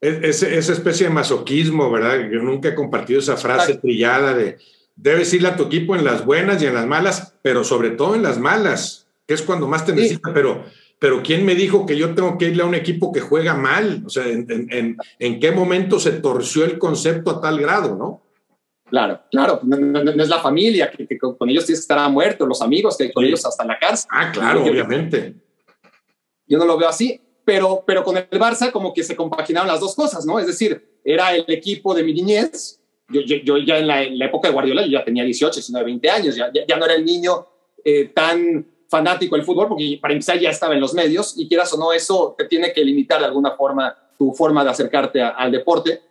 Esa especie de masoquismo, ¿verdad? Yo nunca he compartido esa frase trillada de debes irle a tu equipo en las buenas y en las malas, pero sobre todo en las malas, que es cuando más te necesita, pero ¿quién me dijo que yo tengo que irle a un equipo que juega mal? O sea, ¿en qué momento se torció el concepto a tal grado, no? Claro, no es la familia, que con ellos tienes que estar a muerto, los amigos, que con ellos hasta en la cárcel. Ah, claro, obviamente. Yo no lo veo así, pero con el Barça como que se compaginaron las dos cosas, ¿no? Es decir, era el equipo de mi niñez. Yo ya en la época de Guardiola, yo ya tenía 18, 19, 20 años, ya no era el niño tan fanático del fútbol, porque para empezar ya estaba en los medios, y quieras o no, eso te tiene que limitar de alguna forma tu forma de acercarte al deporte,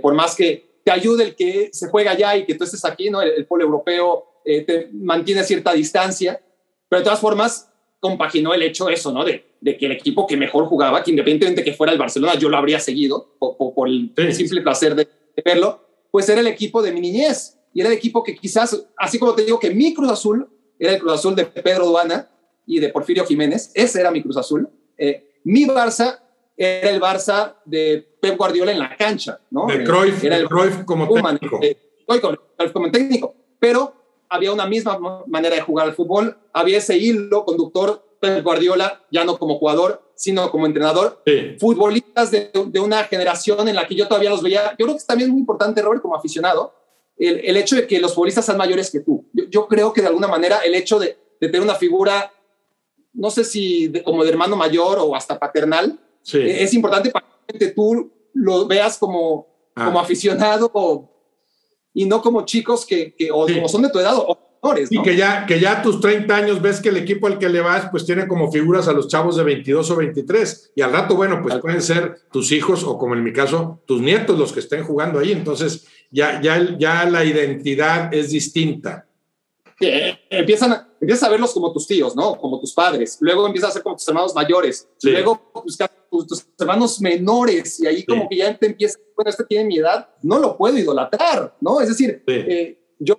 por más que te ayude el que se juega allá y que tú estés aquí, ¿no? El pueblo europeo te mantiene cierta distancia, pero de todas formas compaginó el hecho eso, ¿no? De que el equipo que mejor jugaba, que independientemente de que fuera el Barcelona, yo lo habría seguido por el simple placer de verlo, pues era el equipo de mi niñez, y era el equipo que quizás, así como te digo que mi Cruz Azul era el Cruz Azul de Pedro Duana y de Porfirio Jiménez, ese era mi Cruz Azul, mi Barça era el Barça de Pep Guardiola en la cancha, ¿no? De Cruyff, era el Cruyff como técnico. Cruyff como técnico, pero había una misma manera de jugar al fútbol, había ese hilo conductor, Pep Guardiola, ya no como jugador, sino como entrenador, futbolistas de una generación en la que yo todavía los veía. Yo creo que es también muy importante, Robert, como aficionado, el hecho de que los futbolistas sean mayores que tú. Yo creo que de alguna manera el hecho de tener una figura, no sé si como de hermano mayor o hasta paternal, es importante para que tú lo veas como aficionado y no como chicos que como son de tu edad o menores, ¿no? Y que ya a tus 30 años ves que el equipo al que le vas pues tiene como figuras a los chavos de 22 o 23 y al rato, bueno, pues pueden ser tus hijos o como en mi caso, tus nietos los que estén jugando ahí. Entonces ya la identidad es distinta. Empiezas a verlos como tus tíos, ¿no? Como tus padres. Luego empiezas a ser como tus hermanos mayores. Luego buscar tus hermanos menores. Y ahí como que ya te empieza, bueno, este tiene mi edad, no lo puedo idolatrar, ¿no? Es decir, yo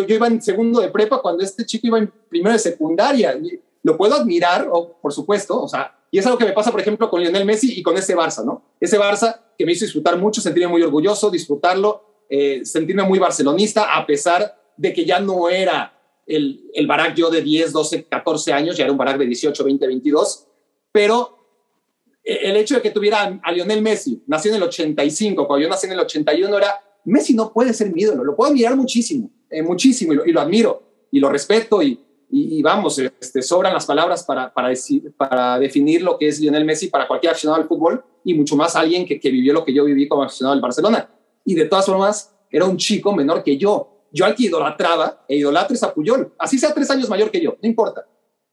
iba en segundo de prepa cuando este chico iba en primero de secundaria. Y lo puedo admirar, por supuesto, o sea, y es algo que me pasa, por ejemplo, con Lionel Messi y con ese Barça, ¿no? Ese Barça que me hizo disfrutar mucho, sentirme muy orgulloso, disfrutarlo, sentirme muy barcelonista, a pesar de que ya no era el Barak yo de 10, 12, 14 años, ya era un Barak de 18, 20, 22, pero el hecho de que tuviera a Lionel Messi, nació en el 85, cuando yo nací en el 81, era, Messi no puede ser mi ídolo, lo puedo admirar muchísimo, muchísimo, y lo admiro, y lo respeto, y vamos, sobran las palabras para definir lo que es Lionel Messi para cualquier aficionado al fútbol, y mucho más alguien que vivió lo que yo viví como aficionado del Barcelona. Y de todas formas, era un chico menor que yo al que idolatraba e idolatro es a Puyol, así sea 3 años mayor que yo, no importa.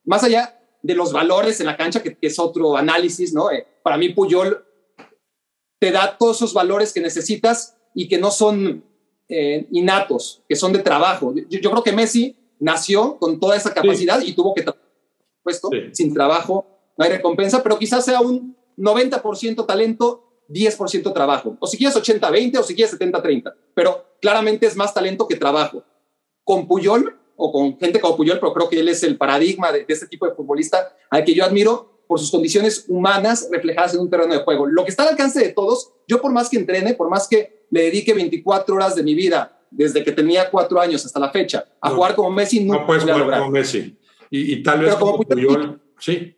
Más allá de los valores en la cancha, que es otro análisis, ¿no? Para mí Puyol te da todos esos valores que necesitas y que no son innatos, que son de trabajo. Yo creo que Messi nació con toda esa capacidad y tuvo que trabajar, puesto, sin trabajo no hay recompensa, pero quizás sea un 90% talento, 10% trabajo. O si quieres 80-20 o si quieres 70-30. Pero claramente es más talento que trabajo. Con Puyol o con gente como Puyol, pero creo que él es el paradigma de este tipo de futbolista al que yo admiro por sus condiciones humanas reflejadas en un terreno de juego. Lo que está al alcance de todos, yo por más que entrene, por más que le dedique 24 horas de mi vida, desde que tenía 4 años hasta la fecha, a jugar como Messi, no puedes jugar como Messi. Y tal vez como Puyol, sí.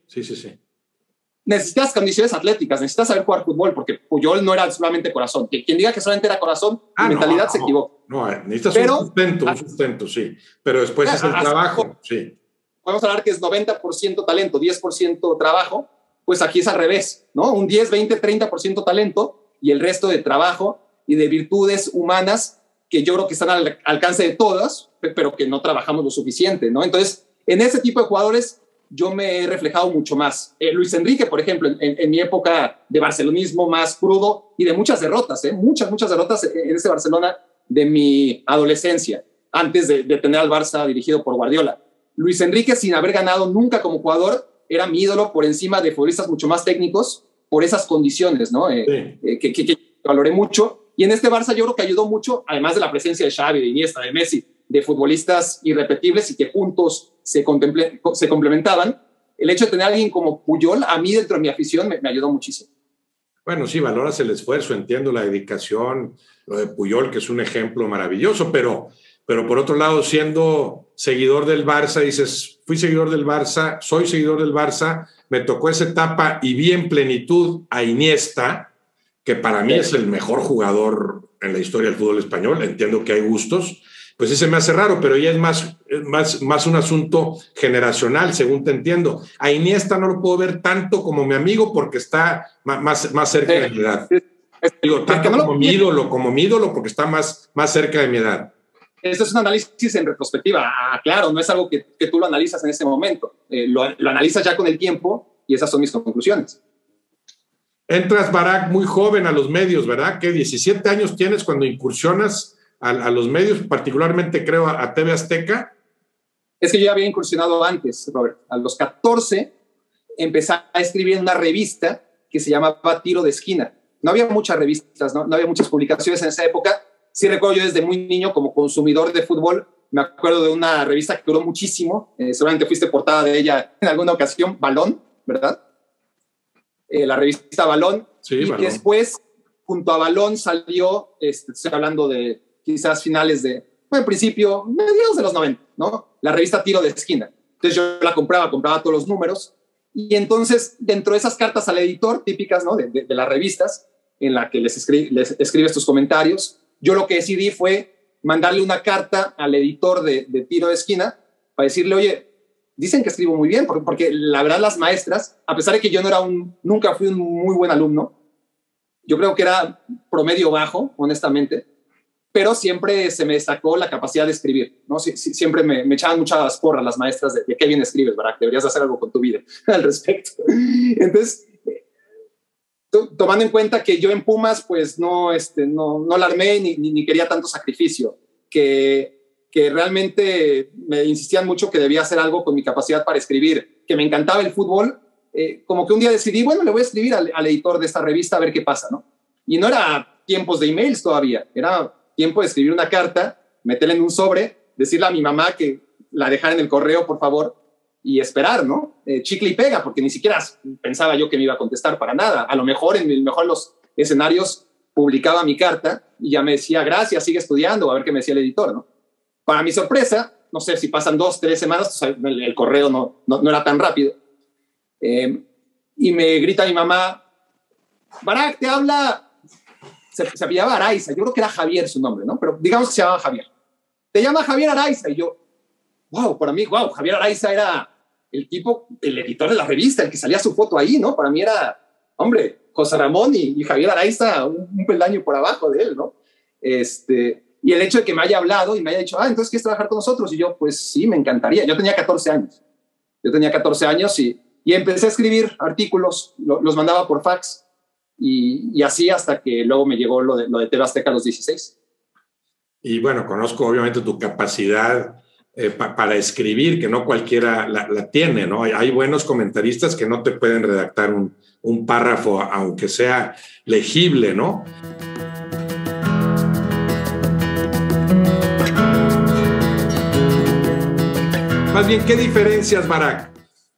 Necesitas condiciones atléticas, necesitas saber jugar fútbol, porque Puyol no era solamente corazón. Quien diga que solamente era corazón, mentalidad se equivoca. No, necesitas un sustento, sí. Pero después es el trabajo, sí. Podemos hablar que es 90% talento, 10% trabajo, pues aquí es al revés, ¿no? Un 10, 20, 30% talento y el resto de trabajo y de virtudes humanas que yo creo que están al alcance de todas, pero que no trabajamos lo suficiente, ¿no? Entonces, en ese tipo de jugadores yo me he reflejado mucho más. Luis Enrique, por ejemplo, en mi época de barcelonismo más crudo y de muchas derrotas, muchas derrotas en ese Barcelona de mi adolescencia, antes de tener al Barça dirigido por Guardiola. Luis Enrique, sin haber ganado nunca como jugador, era mi ídolo por encima de futbolistas mucho más técnicos por esas condiciones, ¿no? Que valoré mucho. Y en este Barça yo creo que ayudó mucho, además de la presencia de Xavi, de Iniesta, de Messi, de futbolistas irrepetibles y que juntos se complementaban. El hecho de tener a alguien como Puyol, a mí dentro de mi afición, me ayudó muchísimo. Bueno, sí, valoras el esfuerzo, entiendo la dedicación, lo de Puyol, que es un ejemplo maravilloso, pero por otro lado, siendo seguidor del Barça, dices, fui seguidor del Barça, soy seguidor del Barça, me tocó esa etapa y vi en plenitud a Iniesta, que para mí es el mejor jugador en la historia del fútbol español, entiendo que hay gustos, pues ese me hace raro, pero ya es más un asunto generacional, según te entiendo. A Iniesta no lo puedo ver tanto como mi amigo porque está más cerca de mi edad. Digo, tanto como mi ídolo porque está más cerca de mi edad. Esto es un análisis en retrospectiva. Claro, no es algo que tú lo analizas en ese momento. Lo analizas ya con el tiempo y esas son mis conclusiones. Entras, Barak, muy joven a los medios, ¿verdad? ¿Qué 17 años tienes cuando incursionas a los medios, particularmente creo a TV Azteca? Es que yo ya había incursionado antes, Robert. A los 14 empecé a escribir en una revista que se llamaba Tiro de Esquina. No había muchas revistas, no había muchas publicaciones en esa época. Sí recuerdo yo desde muy niño como consumidor de fútbol, me acuerdo de una revista que duró muchísimo, seguramente fuiste portada de ella en alguna ocasión, Balón, ¿verdad? La revista Balón. Sí, y Balón. Después, junto a Balón salió, estoy hablando de quizás finales de, bueno, en principio, mediados de los 90, ¿no? La revista Tiro de Esquina. Entonces yo la compraba todos los números y entonces dentro de esas cartas al editor típicas, ¿no? de las revistas en la que les escribes tus comentarios, yo lo que decidí fue mandarle una carta al editor de Tiro de Esquina para decirle, oye, dicen que escribo muy bien, porque la verdad las maestras, a pesar de que yo nunca fui un muy buen alumno, yo creo que era promedio bajo, honestamente, pero siempre se me destacó la capacidad de escribir, ¿no? Siempre me echaban muchas porras las maestras de qué bien escribes, ¿verdad? Deberías hacer algo con tu vida al respecto. Entonces, tomando en cuenta que yo en Pumas pues no la armé ni quería tanto sacrificio, que realmente me insistían mucho que debía hacer algo con mi capacidad para escribir, que me encantaba el fútbol, como que un día decidí, bueno, le voy a escribir al editor de esta revista a ver qué pasa, ¿no? Y no era tiempos de emails todavía, era tiempo de escribir una carta, meterla en un sobre, decirle a mi mamá que la dejara en el correo, por favor, y esperar, ¿no? Chicle y pega, porque ni siquiera pensaba yo que me iba a contestar para nada. A lo mejor en los escenarios publicaba mi carta y ya me decía, gracias, sigue estudiando, a ver qué me decía el editor, ¿no? Para mi sorpresa, no sé si pasan 2, 3 semanas, el correo no era tan rápido. Y me grita mi mamá, Barak, te habla, se apellidaba Araiza, yo creo que era Javier su nombre, ¿no? Pero digamos que se llamaba Javier. Te llama Javier Araiza, y yo, para mí, Javier Araiza era el editor de la revista, el que salía su foto ahí, ¿no? Para mí era, hombre, José Ramón y Javier Araiza, un peldaño por abajo de él, ¿no? Y el hecho de que me haya hablado y me haya dicho, entonces ¿quieres trabajar con nosotros? Y yo, pues sí, me encantaría. Yo tenía 14 años. Y empecé a escribir artículos, los mandaba por fax y así hasta que luego me llegó lo de TV Azteca a los 16. Y bueno, conozco obviamente tu capacidad para escribir, que no cualquiera la tiene, ¿no? Hay buenos comentaristas que no te pueden redactar un párrafo, aunque sea legible, ¿no? Más bien, ¿qué diferencias, Barak,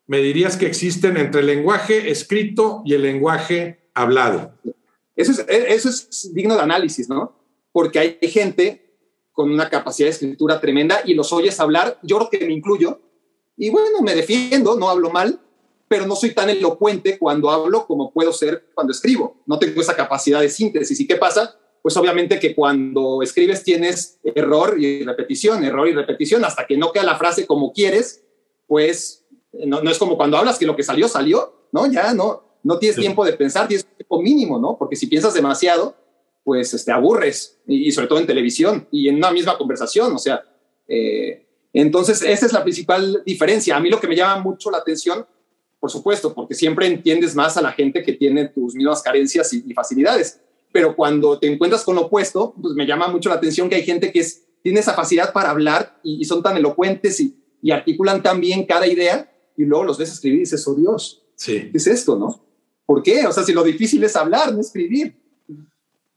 me dirías que existen entre el lenguaje escrito y el lenguaje hablado? Eso es digno de análisis, ¿no? Porque hay gente con una capacidad de escritura tremenda y los oyes hablar, yo creo que me incluyo, y bueno, me defiendo, no hablo mal, pero no soy tan elocuente cuando hablo como puedo ser cuando escribo. No tengo esa capacidad de síntesis. ¿Y qué pasa? Pues obviamente que cuando escribes tienes error y repetición, hasta que no queda la frase como quieres, pues no es como cuando hablas que lo que salió, ¿no? Ya no tienes tiempo de pensar, tienes tiempo mínimo, ¿no? Porque si piensas demasiado, pues te aburres, y sobre todo en televisión y en una misma conversación, o sea, entonces esa es la principal diferencia. A mí lo que me llama mucho la atención, por supuesto, porque siempre entiendes más a la gente que tiene tus mismas carencias y facilidades, pero cuando te encuentras con lo opuesto, pues me llama mucho la atención que hay gente que tiene esa facilidad para hablar y son tan elocuentes y articulan tan bien cada idea, y luego los ves escribir y dices, oh Dios, sí. ¿Qué es esto, no? ¿Por qué? O sea, si lo difícil es hablar, no escribir.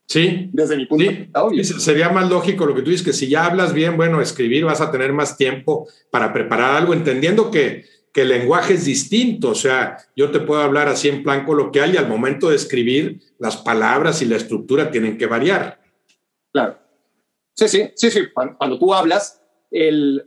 Sí. Desde mi punto de vista, obvio. Sería más lógico lo que tú dices, que si ya hablas bien, bueno, escribir vas a tener más tiempo para preparar algo, entendiendo que el lenguaje es distinto. O sea, yo te puedo hablar así en plan coloquial y al momento de escribir, las palabras y la estructura tienen que variar. Claro. Sí. Cuando tú hablas, el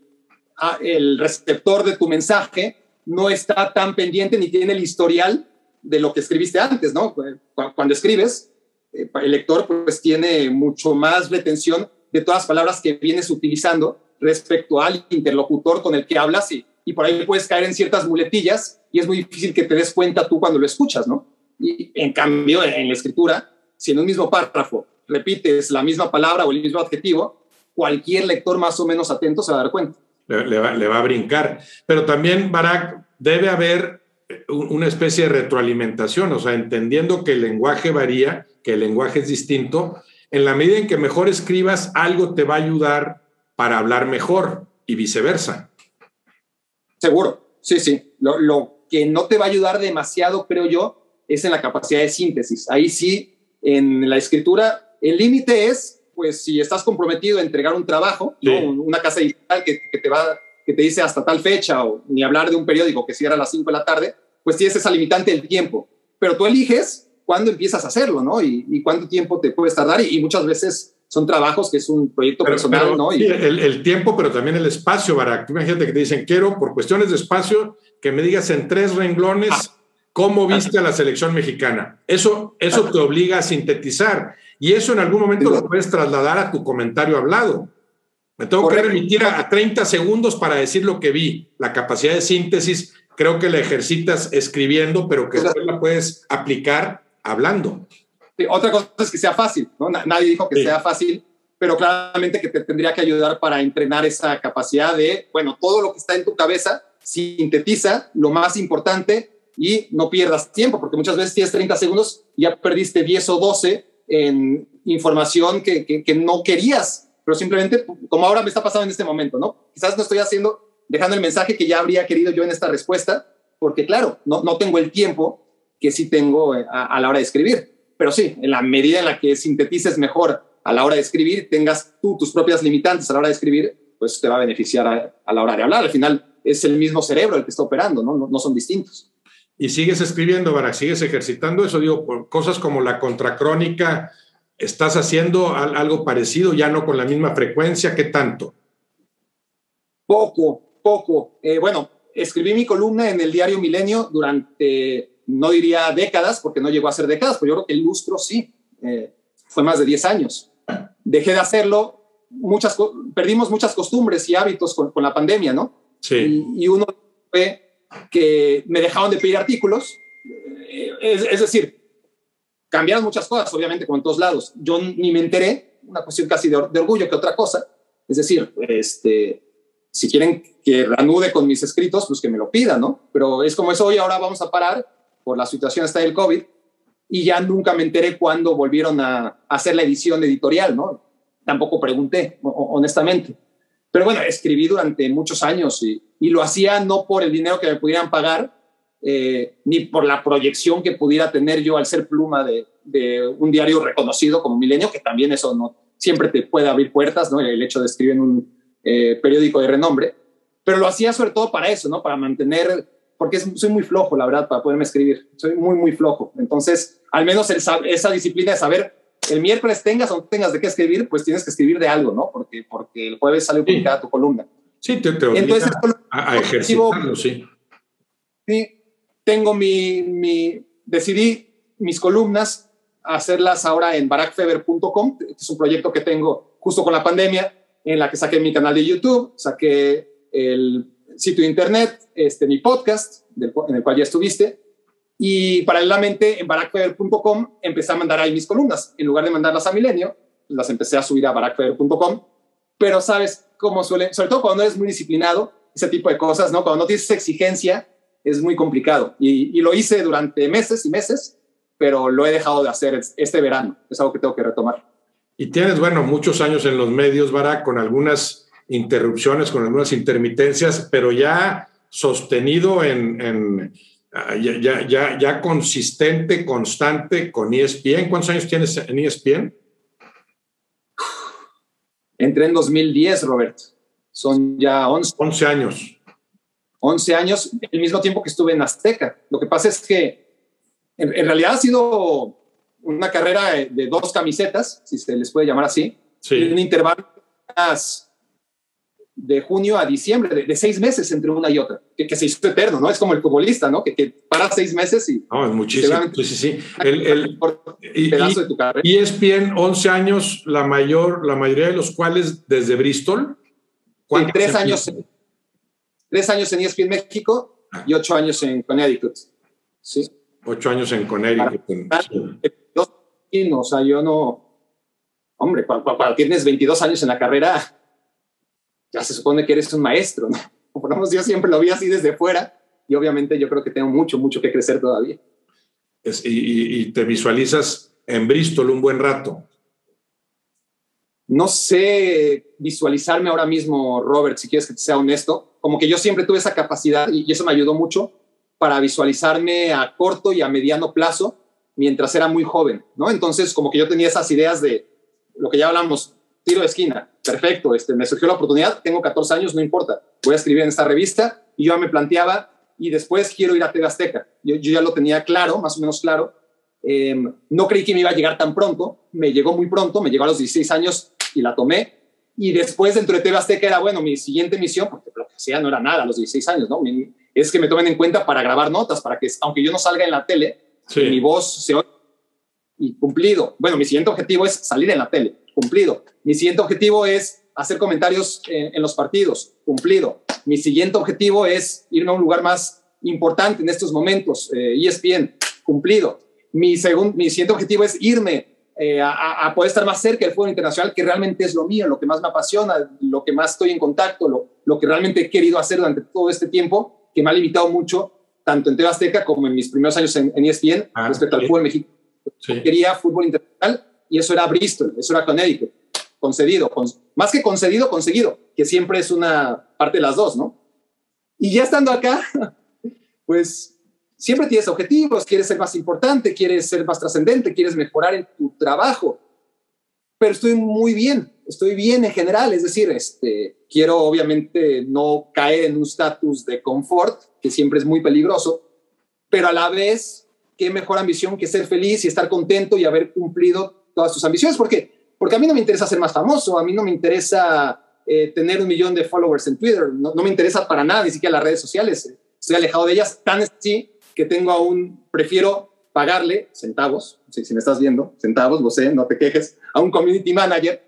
receptor de tu mensaje no está tan pendiente ni tiene el historial de lo que escribiste antes, ¿no? Cuando escribes, el lector pues tiene mucho más retención de todas las palabras que vienes utilizando respecto al interlocutor con el que hablas, y por ahí puedes caer en ciertas muletillas y es muy difícil que te des cuenta tú cuando lo escuchas, ¿no? Y en cambio, en la escritura, si en un mismo párrafo repites la misma palabra o el mismo adjetivo, cualquier lector más o menos atento se va a dar cuenta. Le va a brincar. Pero también, Barak, debe haber una especie de retroalimentación, o sea, entendiendo que el lenguaje varía, que el lenguaje es distinto, en la medida en que mejor escribas, algo te va a ayudar para hablar mejor y viceversa. Seguro, sí. Lo que no te va a ayudar demasiado, creo yo, es en la capacidad de síntesis. Ahí sí, en la escritura, el límite es, pues, si estás comprometido a entregar un trabajo, sí, ¿no? Una casa digital que te dice hasta tal fecha, o ni hablar de un periódico que cierra a las 5 de la tarde, pues tienes esa limitante del tiempo. Pero tú eliges cuándo empiezas a hacerlo, ¿no? Y cuánto tiempo te puedes tardar, y muchas veces son trabajos que es un proyecto personal, ¿no? Sí, el tiempo, pero también el espacio, Barak. Imagínate que te dicen, quiero, por cuestiones de espacio, que me digas en 3 renglones cómo viste a la selección mexicana. Eso te obliga a sintetizar, y eso en algún momento lo puedes trasladar a tu comentario hablado. Me tengo que remitir a 30 segundos para decir lo que vi. La capacidad de síntesis creo que la ejercitas escribiendo, pero que después la puedes aplicar hablando. Sí, otra cosa es que sea fácil, ¿no? Nadie dijo que sea fácil, pero claramente que te tendría que ayudar para entrenar esa capacidad de, bueno, todo lo que está en tu cabeza, sintetiza lo más importante y no pierdas tiempo, porque muchas veces tienes 30 segundos y ya perdiste 10 o 12 en información que no querías, pero simplemente, como ahora me está pasando en este momento, ¿no? Quizás no estoy dejando el mensaje que ya habría querido yo en esta respuesta, porque claro, no tengo el tiempo que sí tengo a la hora de escribir. Pero sí, en la medida en la que sintetices mejor a la hora de escribir, tengas tú tus propias limitantes a la hora de escribir, pues te va a beneficiar a la hora de hablar. Al final es el mismo cerebro el que está operando, no son distintos. Y sigues escribiendo, Barak, sigues ejercitando eso, digo, por cosas como la contracrónica, ¿estás haciendo algo parecido, ya no con la misma frecuencia? ¿Qué tanto? Poco. Bueno, escribí mi columna en el diario Milenio durante, no diría décadas, porque no llegó a ser décadas, pero yo creo que el lustro sí, fue más de 10 años. Dejé de hacerlo, perdimos muchas costumbres y hábitos con la pandemia, ¿no? Sí. Y uno fue que me dejaron de pedir artículos, es decir, cambiaron muchas cosas, obviamente, como en todos lados. Yo ni me enteré, una cuestión casi de orgullo que otra cosa. Es decir, si quieren que reanude con mis escritos, pues que me lo pidan, ¿no? Pero es como eso, hoy ahora vamos a parar por la situación esta del COVID, y ya nunca me enteré cuándo volvieron a hacer la edición editorial, ¿no? Tampoco pregunté, honestamente. Pero bueno, escribí durante muchos años y lo hacía no por el dinero que me pudieran pagar, ni por la proyección que pudiera tener yo al ser pluma de un diario reconocido como Milenio, que también eso no siempre te puede abrir puertas, ¿no? El hecho de escribir en un periódico de renombre. Pero lo hacía sobre todo para eso, ¿no? Para mantener, porque soy muy flojo, la verdad, para poderme escribir. Soy muy, muy flojo. Entonces, al menos esa disciplina de saber, el miércoles tengas o no tengas de qué escribir, pues tienes que escribir de algo, ¿no? Porque el jueves sale publicada tu columna. Sí, te obliga entonces, a ejercitarlo, sí. Sí, tengo decidí mis columnas hacerlas ahora en barackfeber.com, que es un proyecto que tengo justo con la pandemia, en la que saqué mi canal de YouTube, saqué el sitio de internet, mi podcast, en el cual ya estuviste, y paralelamente en barackfeber.com empecé a mandar ahí mis columnas. En lugar de mandarlas a Milenio, las empecé a subir a barackfeber.com, pero sabes cómo suele, sobre todo cuando eres muy disciplinado, ese tipo de cosas, ¿no? Cuando no tienes esa exigencia, es muy complicado. Y lo hice durante meses y meses, pero lo he dejado de hacer este verano. Es algo que tengo que retomar. Y tienes, bueno, muchos años en los medios, Barak, con algunas interrupciones, con algunas intermitencias, pero ya sostenido ya consistente, constante con ESPN. ¿Cuántos años tienes en ESPN? Entré en 2010, Robert. Son ya 11 años. 11 años, el mismo tiempo que estuve en Azteca. Lo que pasa es que en realidad ha sido una carrera de 2 camisetas, si se les puede llamar así, sí. En un intervalo de junio a diciembre, de 6 meses entre una y otra, que se hizo eterno, ¿no? Es como el futbolista, ¿no? Que para 6 meses y... No, es muchísimo. Sí. El pedazo de tu carrera. ESPN, 11 años, la mayoría de los cuales desde Bristol. Sí, 3 años. 3 años en ESPN México y 8 años en Connecticut. Sí. 8 años en Connecticut. Sí. O sea, yo no... Hombre, cuando tienes 22 años en la carrera, ya se supone que eres un maestro, ¿no? Por lo menos yo siempre lo vi así desde fuera y obviamente yo creo que tengo mucho, mucho que crecer todavía. Y te visualizas en Bristol un buen rato. No sé visualizarme ahora mismo, Robert, si quieres que te sea honesto. Como que yo siempre tuve esa capacidad y eso me ayudó mucho para visualizarme a corto y a mediano plazo mientras era muy joven, ¿no? Entonces, como que yo tenía esas ideas de lo que ya hablamos, tiro de esquina, perfecto, me surgió la oportunidad, tengo 14 años, no importa, voy a escribir en esta revista y yo me planteaba y después quiero ir a TV Azteca. Yo ya lo tenía claro, más o menos claro. No creí que me iba a llegar tan pronto, me llegó muy pronto, me llegó a los 16 años y la tomé. Y después dentro de TV Azteca era, bueno, mi siguiente misión, porque lo que hacía no era nada a los 16 años, ¿no? Es que me tomen en cuenta para grabar notas, para que, aunque yo no salga en la tele, sí, mi voz se oye. Y cumplido. Bueno, mi siguiente objetivo es salir en la tele, cumplido. Mi siguiente objetivo es hacer comentarios en los partidos, cumplido. Mi siguiente objetivo es irme a un lugar más importante en estos momentos, ESPN, cumplido. Mi siguiente objetivo es irme a poder estar más cerca del fútbol internacional, que realmente es lo mío, lo que más me apasiona, lo que más estoy en contacto, lo que realmente he querido hacer durante todo este tiempo, que me ha limitado mucho, tanto en TV Azteca como en mis primeros años en ESPN, respecto al fútbol mexicano. Sí. Quería fútbol internacional y eso era Bristol, eso era Connecticut. Concedido, más que concedido, conseguido, que siempre es una parte de las dos, ¿no? Y ya estando acá, pues siempre tienes objetivos, quieres ser más importante, quieres ser más trascendente, quieres mejorar en tu trabajo, pero estoy bien en general, es decir, quiero obviamente no caer en un estatus de confort, que siempre es muy peligroso, pero a la vez, qué mejor ambición que ser feliz y estar contento y haber cumplido todas tus ambiciones, porque a mí no me interesa ser más famoso, a mí no me interesa tener 1 millón de followers en Twitter, no me interesa para nada, ni siquiera las redes sociales, estoy alejado de ellas, tan así que prefiero pagarle centavos, si me estás viendo, centavos, lo sé, no te quejes, a un community manager,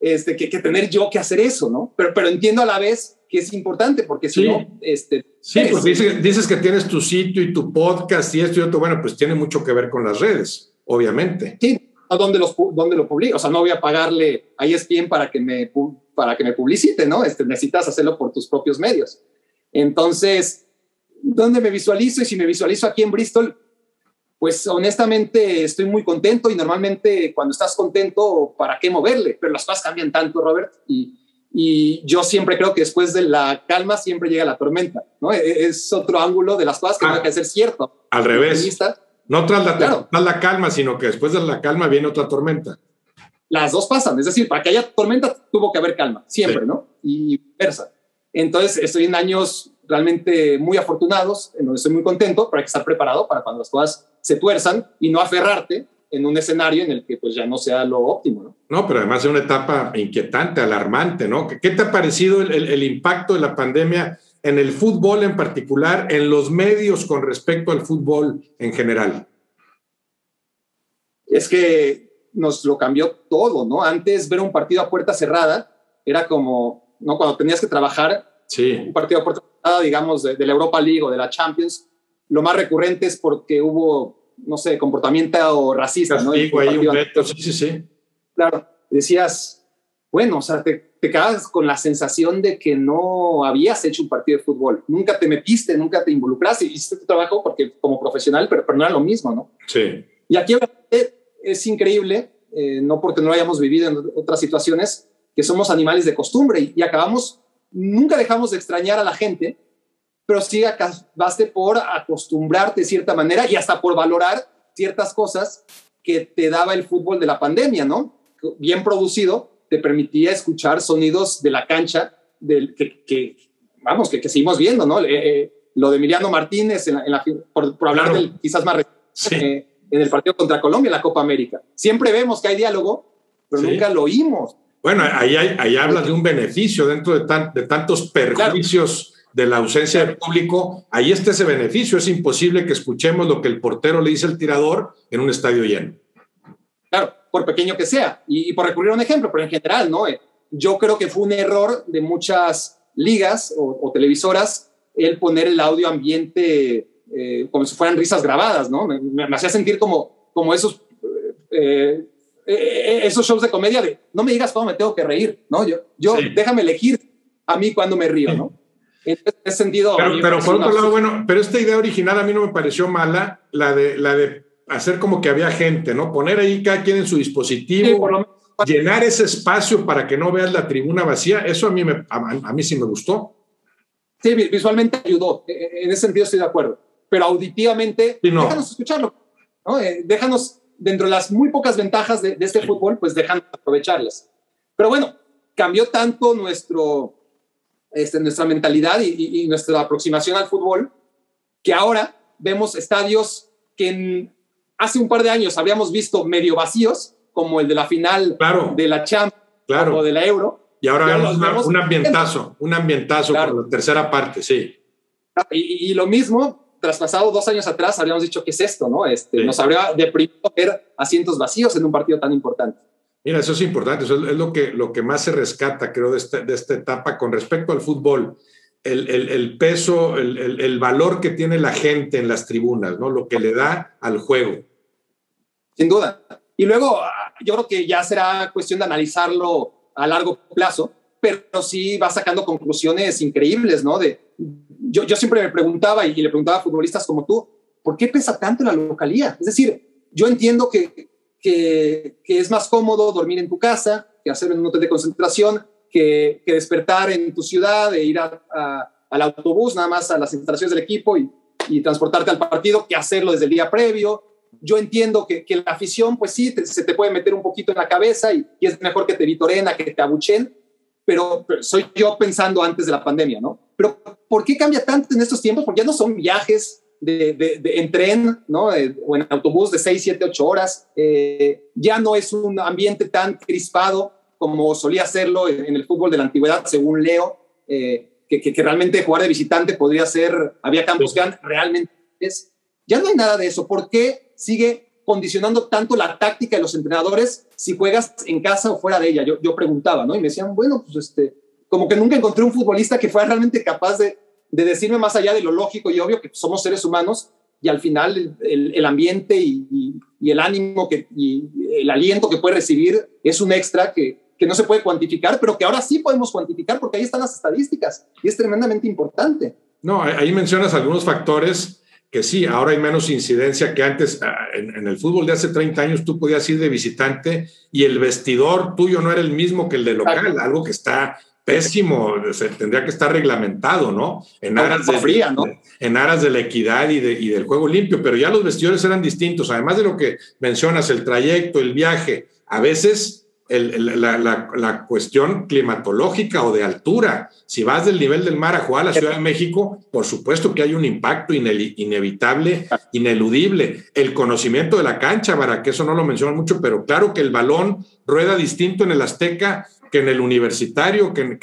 que tener yo que hacer eso, ¿no? Pero entiendo a la vez que es importante, porque si no... Sí, porque dices que tienes tu sitio y tu podcast y esto y otro, bueno, pues tiene mucho que ver con las redes, obviamente. Sí, ¿dónde lo publico? O sea, no voy a pagarle a ESPN para que me publicite, ¿no? Necesitas hacerlo por tus propios medios. Entonces, ¿dónde me visualizo? Y si me visualizo aquí en Bristol, pues honestamente estoy muy contento y normalmente cuando estás contento, ¿para qué moverle? Pero las cosas cambian tanto, Robert, y Y yo siempre creo que después de la calma siempre llega la tormenta, ¿no? Es otro ángulo de las cosas que no hay que ser cierto. Al revés. No tras la calma, sino que después de la calma viene otra tormenta. Las dos pasan, es decir, para que haya tormenta tuvo que haber calma, siempre, sí, ¿no? Y versa. Entonces, estoy en años realmente muy afortunados, en donde estoy muy contento, pero hay que estar preparado para cuando las cosas se tuerzan y no aferrarte en un escenario en el que pues ya no sea lo óptimo, ¿no? No, pero además es una etapa inquietante, alarmante, ¿no? ¿Qué te ha parecido el impacto de la pandemia en el fútbol en particular, en los medios con respecto al fútbol en general? Es que nos lo cambió todo, ¿no? Antes ver un partido a puerta cerrada era como, ¿no? Cuando tenías que trabajar, sí, un partido a puerta cerrada, digamos, de la Europa League o de la Champions, lo más recurrente es porque hubo, no sé, comportamiento racista, castigo, ¿no? Ahí un reto, sí. Claro, decías, bueno, o sea, te quedabas con la sensación de que no habías hecho un partido de fútbol, nunca te metiste, nunca te involucraste, hiciste tu trabajo porque, como profesional, pero no era lo mismo, ¿no? Sí. Y aquí es increíble, no porque no lo hayamos vivido en otras situaciones, que somos animales de costumbre y acabamos, nunca dejamos de extrañar a la gente, pero sí acabaste por acostumbrarte de cierta manera y hasta por valorar ciertas cosas que te daba el fútbol de la pandemia, ¿no? Bien producido, te permitía escuchar sonidos de la cancha que seguimos viendo, ¿no? Lo de Emiliano Martínez por hablar claro, del quizás más reciente, sí, en el partido contra Colombia en la Copa América. Siempre vemos que hay diálogo, pero sí, nunca lo oímos. Bueno, ahí hablas de un beneficio dentro de tantos perjuicios, claro, de la ausencia de público. Ahí está ese beneficio. Es imposible que escuchemos lo que el portero le dice al tirador en un estadio lleno. Claro, por pequeño que sea. Y por recurrir a un ejemplo, pero en general, ¿no? Yo creo que fue un error de muchas ligas o televisoras el poner el audio ambiente como si fueran risas grabadas, ¿no? Me hacía sentir como esos shows de comedia de no me digas cómo me tengo que reír, ¿no? Yo sí, déjame elegir a mí cuando me río, ¿no? En ese sentido. Pero por otro lado, bueno, pero esta idea original a mí no me pareció mala, la de hacer como que había gente, ¿no? Poner ahí cada quien en su dispositivo, sí, llenar ese espacio para que no veas la tribuna vacía, eso a mí sí me gustó. Sí, visualmente ayudó, en ese sentido estoy de acuerdo, pero auditivamente, sí, no, déjanos escucharlo, ¿no? Déjanos, dentro de las muy pocas ventajas de este sí, fútbol, pues déjanos aprovecharlas. Pero bueno, cambió tanto nuestra mentalidad y nuestra aproximación al fútbol, que ahora vemos estadios que hace un par de años habíamos visto medio vacíos, como el de la final, claro, de la Champions, claro, o de la Euro. Y ahora vemos un ambientazo, claro, por la tercera parte, sí. Y lo mismo, traspasado 2 años atrás, habíamos dicho, ¿qué es esto? ¿No? Sí. Nos habría deprimido ver asientos vacíos en un partido tan importante. Mira, eso es importante, eso es lo que más se rescata, creo, de esta etapa con respecto al fútbol. El peso, el valor que tiene la gente en las tribunas, ¿no? Lo que le da al juego. Sin duda. Y luego, yo creo que ya será cuestión de analizarlo a largo plazo, pero sí va sacando conclusiones increíbles, ¿no? Yo siempre me preguntaba, y le preguntaba a futbolistas como tú, ¿por qué pesa tanto la localía? Es decir, yo entiendo que es más cómodo dormir en tu casa, que hacerlo en un hotel de concentración, que despertar en tu ciudad, ir al autobús, nada más a las instalaciones del equipo y transportarte al partido, que hacerlo desde el día previo. Yo entiendo que la afición, pues sí, se te puede meter un poquito en la cabeza y es mejor que te vitoren a que te abuchen, pero soy yo pensando antes de la pandemia, ¿no? Pero ¿por qué cambia tanto en estos tiempos? Porque ya no son viajes en tren, ¿no? O en autobús de 6, 7, 8 horas. Ya no es un ambiente tan crispado como solía serlo en el fútbol de la antigüedad, según leo, que realmente jugar de visitante podría ser, había campos que eran realmente... Ya no hay nada de eso. ¿Por qué sigue condicionando tanto la táctica de los entrenadores si juegas en casa o fuera de ella? Yo preguntaba, ¿no? Y me decían, bueno, pues como que nunca encontré un futbolista que fuera realmente capaz de decirme más allá de lo lógico y obvio que somos seres humanos y al final el ambiente y el ánimo y el aliento que puede recibir es un extra que no se puede cuantificar, pero que ahora sí podemos cuantificar porque ahí están las estadísticas y es tremendamente importante. No, ahí mencionas algunos factores que sí, ahora hay menos incidencia que antes. En el fútbol de hace 30 años tú podías ir de visitante y el vestidor tuyo no era el mismo que el de local, algo que está pésimo, tendría que estar reglamentado, ¿no? En aras de la equidad y del juego limpio, pero ya los vestidores eran distintos, además de lo que mencionas, el trayecto, el viaje, a veces la cuestión climatológica o de altura, si vas del nivel del mar a jugar a la Ciudad de México, por supuesto que hay un impacto inevitable, ineludible. El conocimiento de la cancha, para que eso no lo mencionan mucho, pero claro que el balón rueda distinto en el Azteca que en el Universitario, que en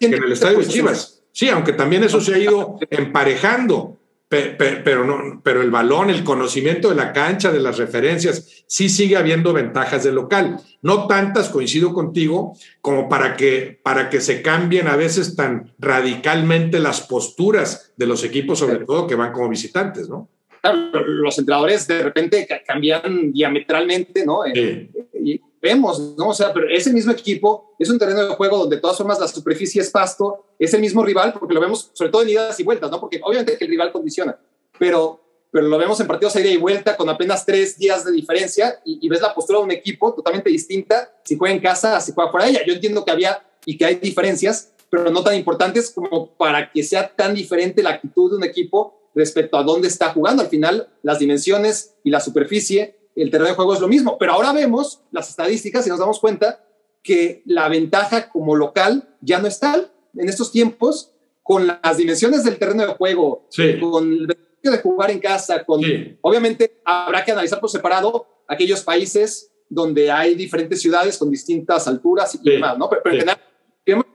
el Estadio de Chivas. Sí, aunque también eso se ha ido emparejando. Pero el balón, el conocimiento de la cancha, de las referencias, sí sigue habiendo ventajas del local. No tantas, coincido contigo, como para que se cambien a veces tan radicalmente las posturas de los equipos, sobre todo que van como visitantes, ¿no? Claro, los entrenadores de repente cambian diametralmente, ¿no? Sí. Y vemos, ¿no? O sea, pero ese mismo equipo es un terreno de juego donde de todas formas la superficie es pasto, es el mismo rival, porque lo vemos sobre todo en idas y vueltas, ¿no? Porque obviamente el rival condiciona, pero lo vemos en partidos de ida y vuelta con apenas 3 días de diferencia y ves la postura de un equipo totalmente distinta si juega en casa, si juega fuera de ella. Yo entiendo que había y que hay diferencias, pero no tan importantes como para que sea tan diferente la actitud de un equipo respecto a dónde está jugando. Al final, las dimensiones y la superficie, el terreno de juego es lo mismo, pero ahora vemos las estadísticas y nos damos cuenta que la ventaja como local ya no está en estos tiempos, con las dimensiones del terreno de juego, sí, con el beneficio de jugar en casa, sí. Obviamente habrá que analizar por separado aquellos países donde hay diferentes ciudades con distintas alturas y sí, demás, ¿no? Pero en general,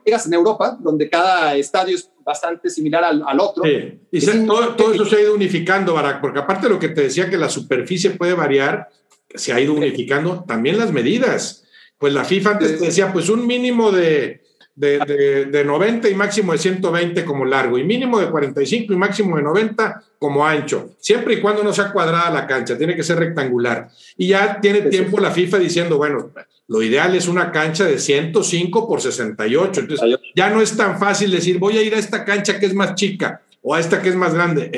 llegas en Europa, donde cada estadio es bastante similar al otro. Sí. Y todo eso se ha ido unificando, Barak, porque aparte de lo que te decía que la superficie puede variar, se ha ido unificando también las medidas. Pues la FIFA antes te decía, pues un mínimo de 90 y máximo de 120 como largo, y mínimo de 45 y máximo de 90 como ancho, siempre y cuando no sea cuadrada la cancha, tiene que ser rectangular. Y ya tiene tiempo la FIFA diciendo, bueno, lo ideal es una cancha de 105 por 68, entonces ya no es tan fácil decir, voy a ir a esta cancha que es más chica, o a esta que es más grande.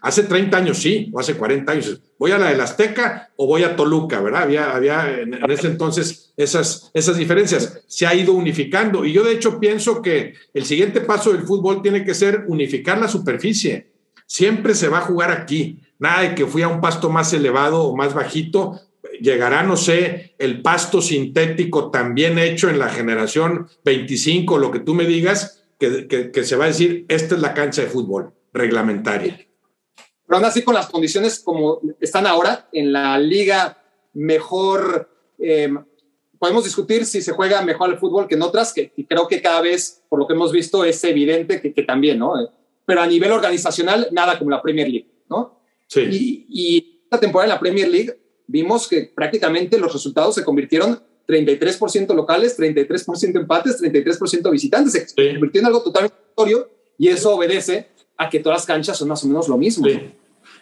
Hace 30 años sí, o hace 40 años, voy a la del Azteca o voy a Toluca, ¿verdad? Había en ese entonces esas diferencias. Se ha ido unificando, y yo de hecho pienso que el siguiente paso del fútbol tiene que ser unificar la superficie. Siempre se va a jugar aquí, nada de que fui a un pasto más elevado o más bajito. Llegará, no sé, el pasto sintético también hecho en la generación 25, lo que tú me digas, que se va a decir, esta es la cancha de fútbol reglamentaria. Pero aún así, con las condiciones como están ahora, en la liga mejor, podemos discutir si se juega mejor al fútbol que en otras, que creo que cada vez, por lo que hemos visto, es evidente que también, ¿no? Pero a nivel organizacional, nada como la Premier League, ¿no? Sí. Y esta temporada en la Premier League vimos que prácticamente los resultados se convirtieron 33% locales, 33% empates, 33% visitantes. Se convirtió en algo totalmente aleatorio, y eso obedece a que todas las canchas son más o menos lo mismo. Sí.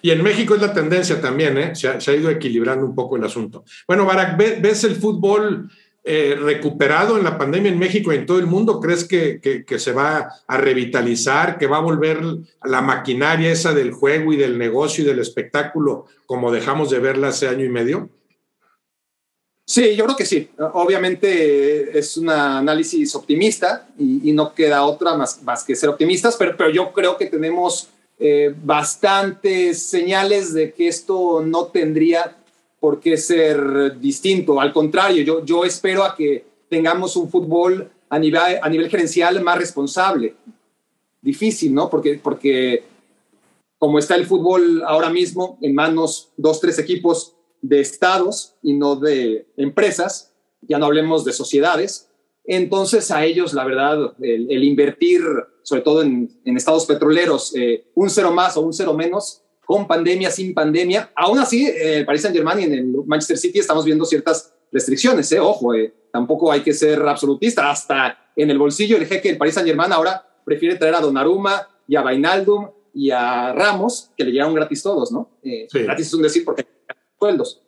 Y en México es la tendencia también, ¿eh? Se ha ido equilibrando un poco el asunto. Bueno, Barak, ¿ves el fútbol recuperado en la pandemia en México y en todo el mundo? ¿Crees que se va a revitalizar, que va a volver la maquinaria esa del juego y del negocio y del espectáculo como dejamos de verla hace año y medio? Sí, yo creo que sí. Obviamente es un análisis optimista y no queda otra más que ser optimistas, pero yo creo que tenemos bastantes señales de que esto no tendría por qué ser distinto. Al contrario, yo espero a que tengamos un fútbol a nivel gerencial más responsable. Difícil, ¿no? Porque como está el fútbol ahora mismo en manos 2, 3 equipos de estados y no de empresas, ya no hablemos de sociedades, entonces a ellos, la verdad, el invertir, sobre todo en estados petroleros, un 0 más o un 0 menos, con pandemia, sin pandemia, aún así, el Paris Saint-Germain y en el Manchester City estamos viendo ciertas restricciones, ojo, tampoco hay que ser absolutista, hasta en el bolsillo el jeque del Paris Saint-Germain ahora prefiere traer a Donnarumma y a Wijnaldum y a Ramos, que le llegaron gratis todos, ¿no? Sí. Gratis es un decir porque sueldos.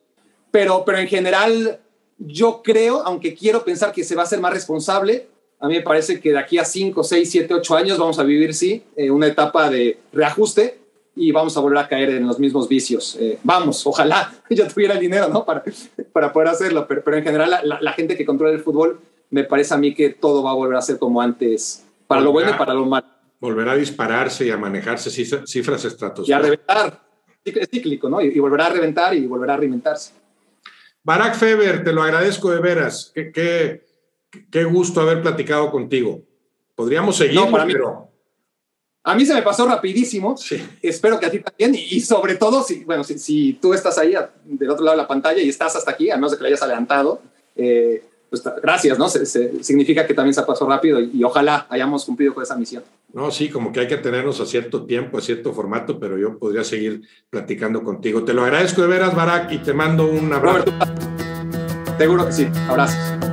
Pero en general, yo creo, aunque quiero pensar que se va a ser más responsable, a mí me parece que de aquí a 5, 6, 7, 8 años vamos a vivir, sí, una etapa de reajuste y vamos a volver a caer en los mismos vicios. Vamos, ojalá yo tuviera el dinero, ¿no? para poder hacerlo, pero en general la gente que controla el fútbol me parece a mí que todo va a volver a ser como antes, para lo bueno y para lo malo. Volverá a dispararse y a manejarse cifras estratosféricas. Y a reventar, es cíclico, ¿no? Y volverá a reventar y volverá a reinventarse. Barak Feber, te lo agradezco de veras. Qué gusto haber platicado contigo. Podríamos seguir, no, pero... A mí se me pasó rapidísimo. Sí. Espero que a ti también. Y sobre todo, si tú estás ahí del otro lado de la pantalla y estás hasta aquí, a menos de que le hayas adelantado, pues gracias, ¿no? Significa que también se pasó rápido y ojalá hayamos cumplido con esa misión. No, sí, como que hay que tenernos a cierto tiempo, a cierto formato, pero yo podría seguir platicando contigo. Te lo agradezco de veras, Barak, y te mando un abrazo. Robert, seguro que sí. Abrazos.